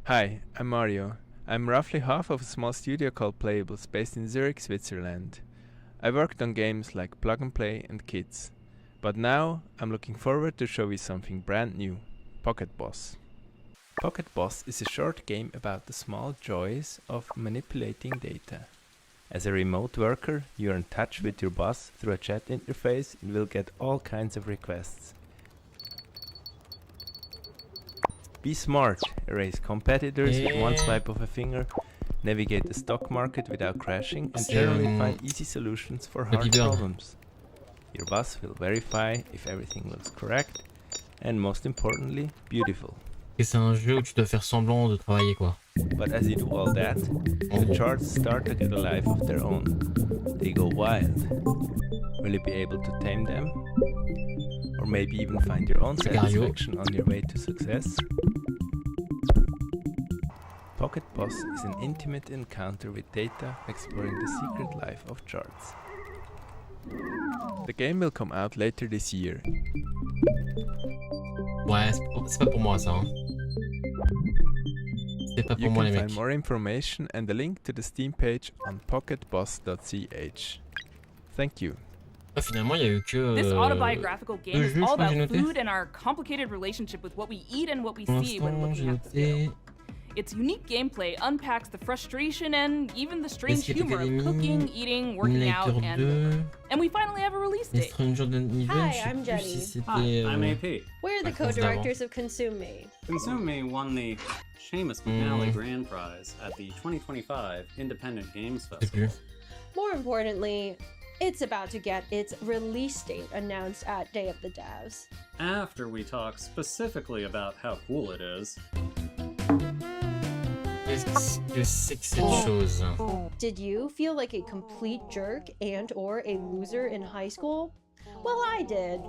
Hi, I'm Mario. I'm roughly half of a small studio called Playables based in Zurich, Switzerland. I worked on games like Plug and Play and Kids, but now I'm looking forward to show you something brand new, Pocket Boss. Pocket Boss is a short game about the small joys of manipulating data. As a remote worker, you're in touch with your boss through a chat interface and will get all kinds of requests. Be smart, erase competitors with one swipe of a finger, navigate the stock market without crashing, and generally find easy solutions for hard problems. Your boss will verify if everything looks correct, and most importantly, beautiful. Et c'est un jeu où tu dois faire semblant de travailler quoi. But as you do all that, the charts start to get a life of their own. They go wild. Will you be able to tame them? Or maybe even find your own satisfaction on your way to success? Pocket Boss is an intimate encounter with data exploring the secret life of charts. The game will come out later this year. Ouais, c'est pas pour moi ça. Hein. C'est pas pour moi les You can mecs. find more information and a link to the Steam page on pocketboss.ch. Thank you. Finalement, il y a eu que This autobiographical game is all about noté. food and our complicated relationship with what we eat and what we see when looking at the view. Its unique gameplay unpacks the frustration and even the strange humor of cooking, eating, working out, and we finally have a release date. Hi, I'm Jenny. Hi, I'm AP. We're the co-directors of Consume Me. Consume Me won the Seamus McNally Grand Prize at the 2025 Independent Games Festival. More importantly, it's about to get its release date announced at Day of the Devs. After we talk specifically about how cool it is. Qu'est-ce que c'est que cette chose? Did you feel like a complete jerk and or a loser in high school? Well, I did.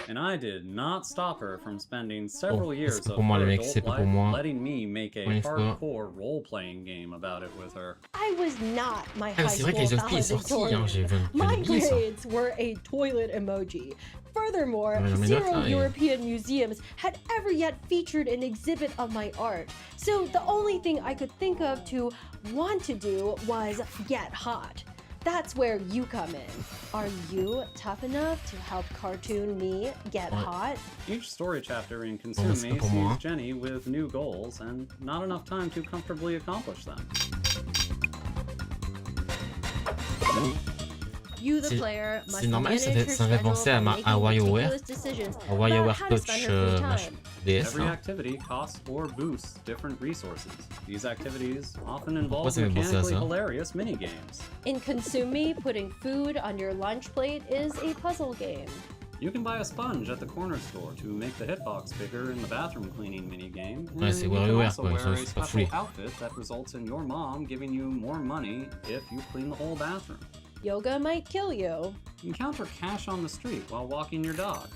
And I did not stop her from spending several years of moi, her le mec, adult pour life moi. letting me make a hardcore role-playing game about it with her. I was not my high c'est vrai que school les est sorti, hein, j'ai vu My les billets, ça. grades were a toilet emoji. Furthermore, Ouais, mais zero là, European museums had ever yet featured an exhibit of my art. So the only thing I could think of to want to do was get hot. That's where you come in. Are you tough enough to help cartoon me get hot? Each story chapter in Consume Me sees Jenny with new goals and not enough time to comfortably accomplish them. You, the player, must C'est normal, ça manage fait her penser schedule à by à making WarioWare, meticulous decisions à WarioWare about how to Touch spend her free machin, time. DS. Every hein. activity costs or boosts different resources. These activities often involve ça me fait penser à mechanically ça? hilarious minigames. In Consume Me, putting food on your lunch plate is a puzzle game. You can buy a sponge at the corner store to make the hitbox bigger in the bathroom cleaning minigame. Ouais, and c'est you can WarioWare, also quoi, wear ça, a c'est pas special fou. outfit that results in your mom giving you more money if you clean the whole bathroom. Yoga might kill you. Encounter cash on the street while walking your dog.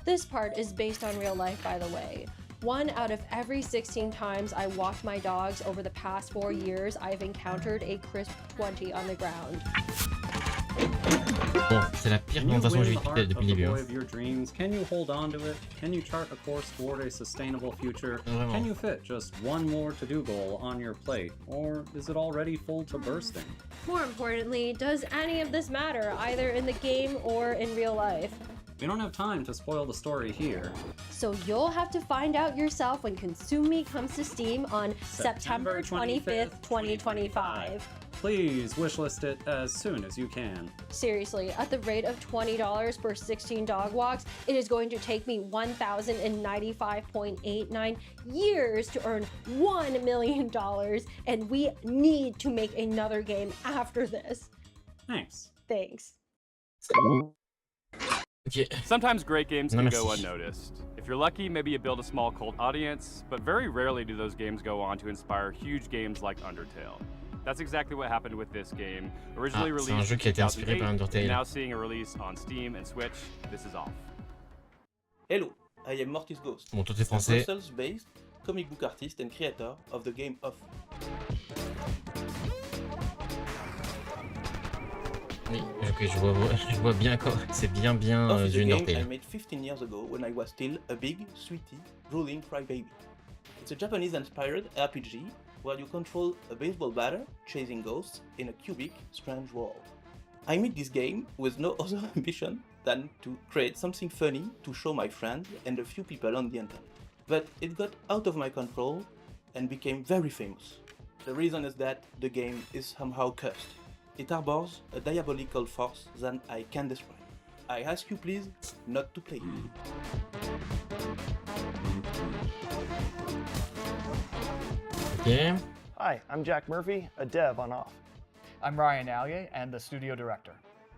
This part is based on real life, by the way. 1 out of every 16 times I walked my dogs over the past 4 years, I've encountered a crisp 20 on the ground. Bon, c'est la pire présentation que j'ai vue depuis le début. Boy of your dreams, can you hold on to it? Can you chart a course toward a sustainable future? Vraiment. Can you fit just one more to-do goal on your plate? Or is it already full to bursting? More importantly, does any of this matter, either in the game or in real life? We don't have time to spoil the story here. So you'll have to find out yourself when Consume Me comes to Steam on September 25th, 2025. Please wishlist it as soon as you can. Seriously, at the rate of $20 per 16 dog walks, it is going to take me 1,095.89 years to earn $1 million, and we need to make another game after this. Thanks. Thanks. Okay. Sometimes great games can Merci. go unnoticed. If you're lucky, maybe you build a small cult audience, but very rarely do those games go on to inspire huge games like Undertale. That's exactly what happened with this game. Originally c'est un released jeu in qui a été inspiré par 2008, Undertale. now seeing a release on Steam and Switch. This is off. Hello, I am Mortis Ghost, Bon, tout est a français. Brussels-based comic book artist and creator of the game Off. Oui, ok, je vois bien quoi. C'est bien Off is du a game I Undertale. made 15 years ago when I was still a big, sweetie, drooling crybaby. It's a Japanese-inspired RPG where you control a baseball batter chasing ghosts in a cubic, strange world. I made this game with no other ambition than to create something funny to show my friends and a few people on the internet. But it got out of my control and became very famous. The reason is that the game is somehow cursed. It harbors a diabolical force that I can't describe. I ask you please not to play. Ok. Hi, I'm Jack Murphy, a dev on Off. I'm Ryan Allier and the studio director.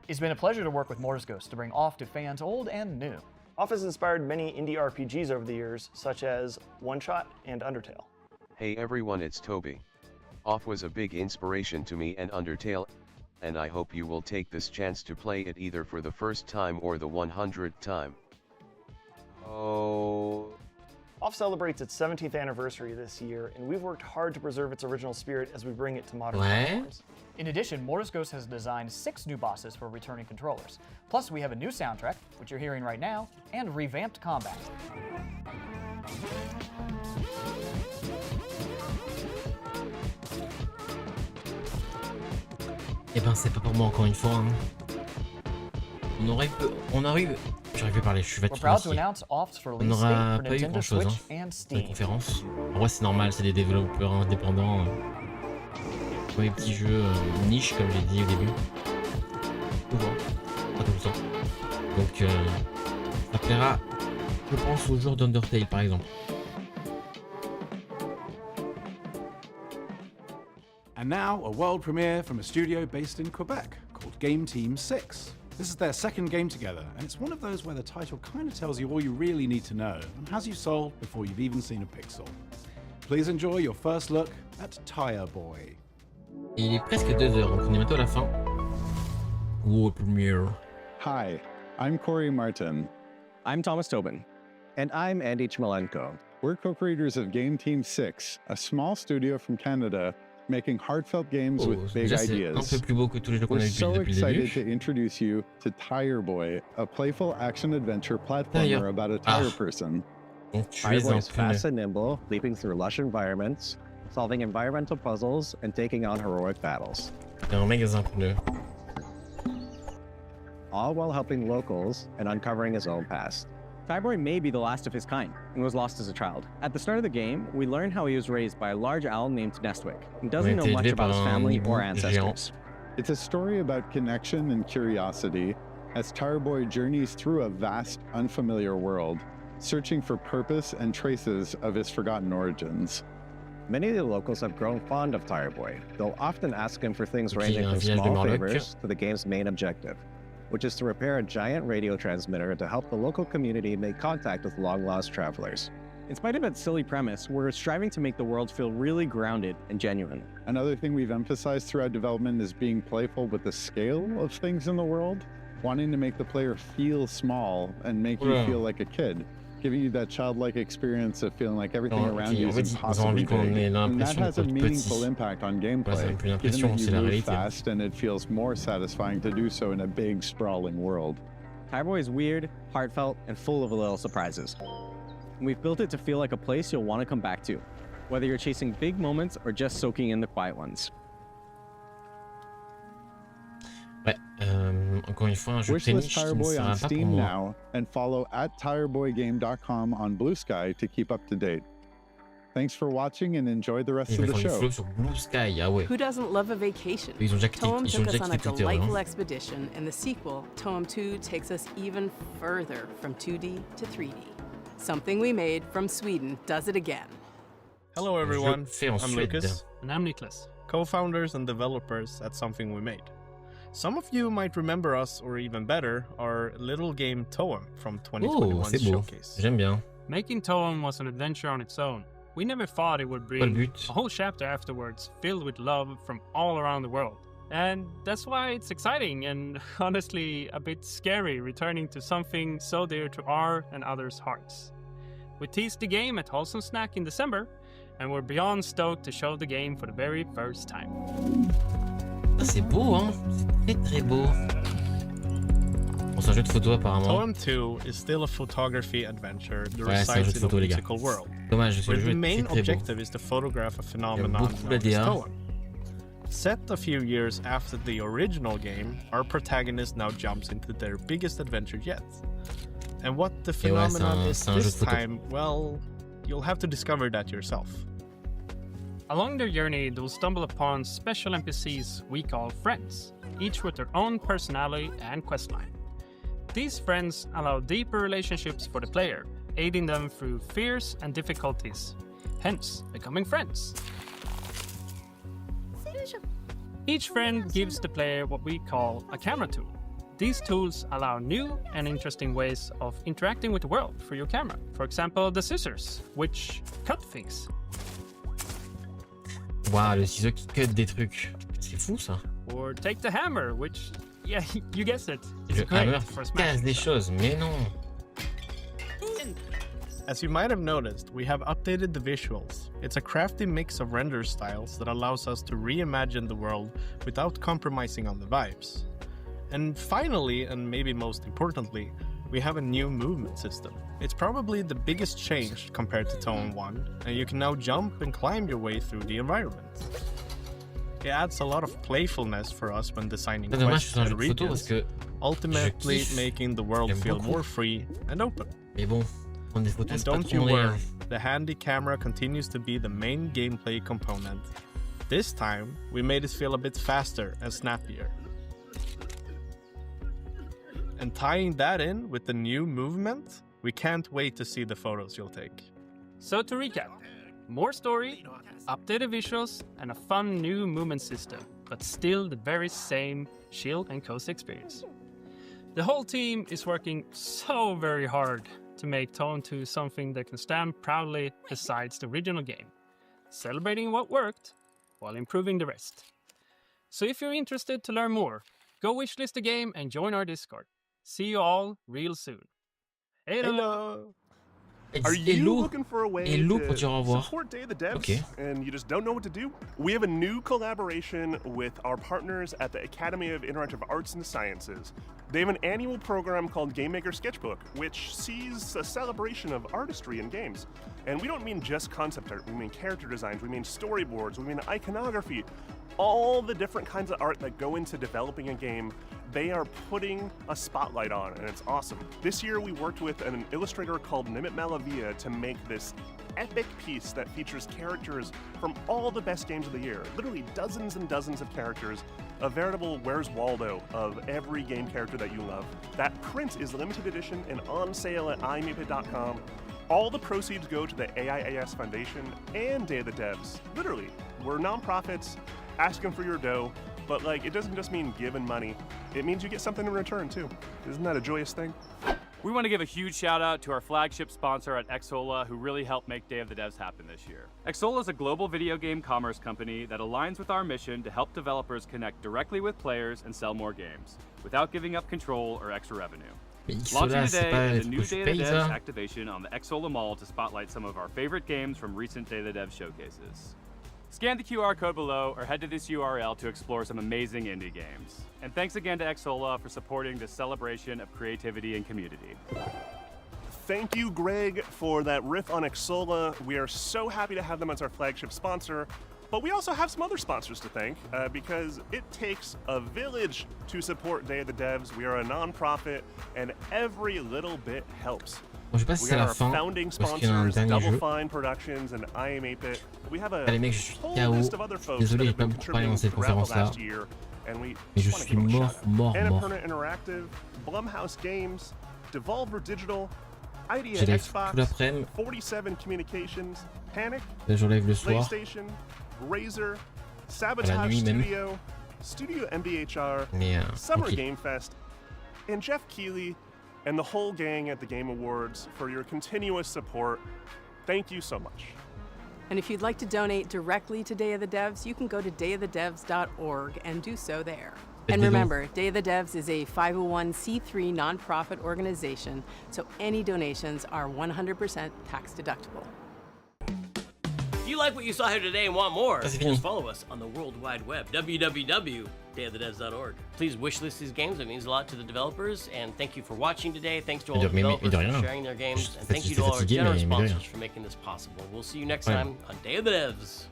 It's been a pleasure to work with Mortis Ghost to bring Off to fans old and new. Off has inspired many indie RPGs over the years, such as One Shot and Undertale. Hey everyone, it's Toby. Off was a big inspiration to me and Undertale, and I hope you will take this chance to play it either for the first time or the 100th time. Oh. Off celebrates its 17th anniversary this year, and we've worked hard to preserve its original spirit as we bring it to modern platforms. In addition, Mortis Ghost has designed 6 new bosses for returning controllers. Plus, we have a new soundtrack, which you're hearing right now, and revamped combat. Eh ben c'est pas pour moi encore une fois. Hein. On aurait eu... J'aurais pu parler, je suis fatigué aussi. On n'aura pas eu grand chose hein, dans les conférences. En vrai c'est normal, c'est des développeurs indépendants. Pour les petits jeux niche comme j'ai dit au début. Souvent, pas tout le temps. Donc ça plaira, je pense, aux jours d'Undertale par exemple. And now, a world premiere from a studio based in Quebec called Game Team 6. This is their second game together, and it's one of those where the title kind of tells you all you really need to know and has you sold before you've even seen a pixel. Please enjoy your first look at Tire Boy. Il est presque 2 heures, donc on est bientôt à la fin. World premiere. Hi, I'm Corey Martin. I'm Thomas Tobin. And I'm Andy Chmelenko. We're co-creators of Game Team 6, a small studio from Canada making heartfelt games with big ideas. We're so excited to introduce you to Tire Boy, a playful action-adventure platformer about a tire person. Tire Boy is fast and nimble, leaping through lush environments, solving environmental puzzles, and taking on heroic battles. All while helping locals and uncovering his own past. Tire Boy may be the last of his kind and was lost as a child. At the start of the game, we learn how he was raised by a large owl named Nestwick and doesn't know much about his family or ancestors. It's a story about connection and curiosity as Tire Boy journeys through a vast, unfamiliar world, searching for purpose and traces of his forgotten origins. Many of the locals have grown fond of Tire Boy. They'll often ask him for things ranging from small favors to the game's main objective, which is to repair a giant radio transmitter to help the local community make contact with long-lost travelers. In spite of its silly premise, we're striving to make the world feel really grounded and genuine. Another thing we've emphasized throughout development is being playful with the scale of things in the world, wanting to make the player feel small and make you feel like a kid, giving you that childlike experience of feeling like everything around you is impossibly big. And that has a meaningful impact on gameplay, given that you move fast and it feels more satisfying to do so in a big, sprawling world. Tire Boy is weird, heartfelt, and full of little surprises. And we've built it to feel like a place you'll want to come back to, whether you're chasing big moments or just soaking in the quiet ones. Ouais, encore une fois, un jeu très niche, Tire Boy on Steam now, and follow @tireboygame.com on Blue Sky to keep up to date. Thanks for watching and enjoy the rest of the show. Sur Blue Sky, ah ouais. Who doesn't love a vacation? Toem took us on a delightful expedition, and the sequel, Toem 2, takes us even further from 2D to 3D. Something we made from Sweden does it again. Hello everyone, I'm Suède. Lucas. And I'm Niklas, co-founders and developers at Something We Made. Some of you might remember us, or even better, our little game Toem from 2021's showcase. J'aime bien. Making Toem was an adventure on its own. We never thought it would bring a whole chapter afterwards filled with love from all around the world. And that's why it's exciting and honestly a bit scary returning to something so dear to our and others' hearts. We teased the game at Wholesome Snack in December, and we're beyond stoked to show the game for the very first time. C'est beau, hein? C'est très très beau. Bon, c'est un jeu de photo apparemment. Toem 2 is still a photography adventure that resides in a whimsical world. Dommage, where the jeu main très, très objective beau. is to photograph a phenomenon known as Toem. Set a few years after the original game, our protagonist now jumps into their biggest adventure yet. And what the phenomenon is this time, well, you'll have to discover that yourself. Along their journey, they'll stumble upon special NPCs we call friends, each with their own personality and questline. These friends allow deeper relationships for the player, aiding them through fears and difficulties, hence becoming friends. Each friend gives the player what we call a camera tool. These tools allow new and interesting ways of interacting with the world through your camera. For example, the scissors, which cut things. Waouh, le ciseau qui cut des trucs. C'est fou ça. Or take the hammer, which, yeah, you guessed it. Le hammer casse des choses, mais non. As you might have noticed, we have updated the visuals. It's a crafty mix of render styles that allows us to reimagine the world without compromising on the vibes. And finally, and maybe most importantly, we have a new movement system. It's probably the biggest change compared to Toem 1, and you can now jump and climb your way through the environment. it adds a lot of playfulness for us when designing quests and regions, ultimately making the world feel more free and open. And don't you worry, the handy camera continues to be the main gameplay component. This time, we made it feel a bit faster and snappier. And tying that in with the new movement, we can't wait to see the photos you'll take. So to recap, more story, updated visuals, and a fun new movement system, but still the very same chill and cozy experience. The whole team is working so very hard to make Tone 2 something that can stand proudly besides the original game, celebrating what worked while improving the rest. So if you're interested to learn more, go wishlist the game and join our Discord. See you all real soon. Hello! Are you looking for a way to support Day of the Devs and you just don't know what to do? We have a new collaboration with our partners at the Academy of Interactive Arts and Sciences. They have an annual program called Game Maker Sketchbook, which sees a celebration of artistry in games. And we don't mean just concept art, we mean character designs, we mean storyboards, we mean iconography, all the different kinds of art that go into developing a game. They are putting a spotlight on, and it's awesome. This year we worked with an illustrator called Nimit Malavia to make this epic piece that features characters from all the best games of the year. Literally dozens and dozens of characters, a veritable Where's Waldo of every game character that you love. That print is limited edition and on sale at imapit.com. All the proceeds go to the AIAS Foundation and Day of the Devs. Literally, we're nonprofits asking for your dough, but like it doesn't just mean giving money. It means you get something in return too. Isn't that a joyous thing? We want to give a huge shout out to our flagship sponsor at Xsolla, who really helped make Day of the Devs happen this year. Xsolla is a global video game commerce company that aligns with our mission to help developers connect directly with players and sell more games, without giving up control or extra revenue. Launching today is a new Day of the Devs activation on the Xsolla Mall to spotlight some of our favorite games from recent Day of the Devs showcases. Scan the QR code below or head to this URL to explore some amazing indie games. And thanks again to Xsolla for supporting this celebration of creativity and community. Thank you, Greg, for that riff on Xsolla. We are so happy to have them as our flagship sponsor, but we also have some other sponsors to thank because it takes a village to support Day of the Devs. We are a non-profit and every little bit helps. Bon, je sais pas si c'est la fin, parce qu'il y en a un dernier jeu. Allez mec, je suis KO. Désolé, j'ai pas beaucoup parlé dans cette conférence-là. Mais je suis mort. J'ai live tout l'après-midi. Là, je live le soir. À la nuit même. Mais tranquille. And the whole gang at the Game Awards for your continuous support. Thank you so much. And if you'd like to donate directly to Day of the Devs, you can go to dayofthedevs.org and do so there. And remember, Day of the Devs is a 501c3 nonprofit organization, so any donations are 100% tax deductible. If you like what you saw here today and want more, just follow us on the World Wide Web, www.dayofthedevs.org. Please wishlist these games. It means a lot to the developers. And thank you for watching today. Thanks to all the developers for sharing their games. And thank you to all our generous sponsors for making this possible. We'll see you next time on Day of the Devs.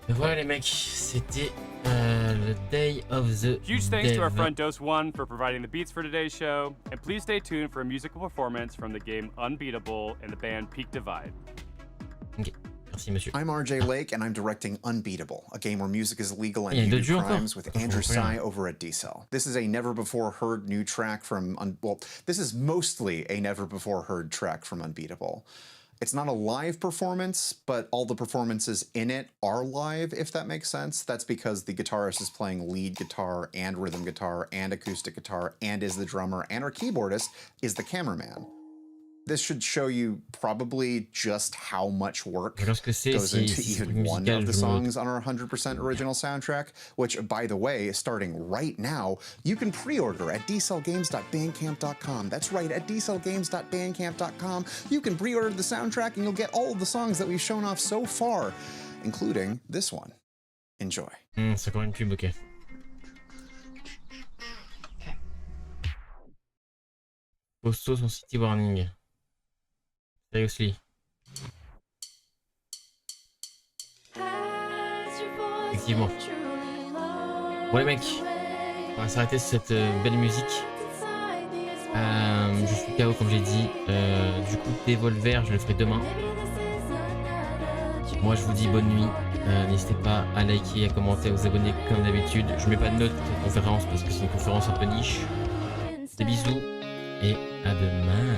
Voilà les mecs, c'était le Day of the Huge thanks to our friend Dose1 for providing the beats for today's show. And please stay tuned for a musical performance from the game Unbeatable and the band Peak Divide. Okay. Merci, monsieur. I'm RJ Lake, and I'm directing Unbeatable, a game where music is legal and you do crimes with Andrew Tsai over at D-Cell. This is a never-before-heard new track from, this is mostly a never-before-heard track from Unbeatable. It's not a live performance, but all the performances in it are live, if that makes sense. That's because the guitarist is playing lead guitar and rhythm guitar and acoustic guitar and is the drummer, and our keyboardist is the cameraman. This should show you probably just how much work goes into even one of the songs on our 100% original soundtrack, which, by the way, starting right now, you can pre-order at dcellgames.bandcamp.com. That's right, at dcellgames.bandcamp.com. You can pre-order the soundtrack and you'll get all of the songs that we've shown off so far, including this one. Enjoy. C'est quand même plus bloqué. Posto son city warning. Seriously. As Effectivement. Bon les mecs, on va s'arrêter sur cette belle musique. Je suis KO comme j'ai dit. Du coup, Devolver, je le ferai demain. Moi, je vous dis bonne nuit. N'hésitez pas à liker, à commenter, à vous abonner comme d'habitude. Je mets pas de notes pour cette conférence parce que c'est une conférence un peu niche. Des bisous et à demain.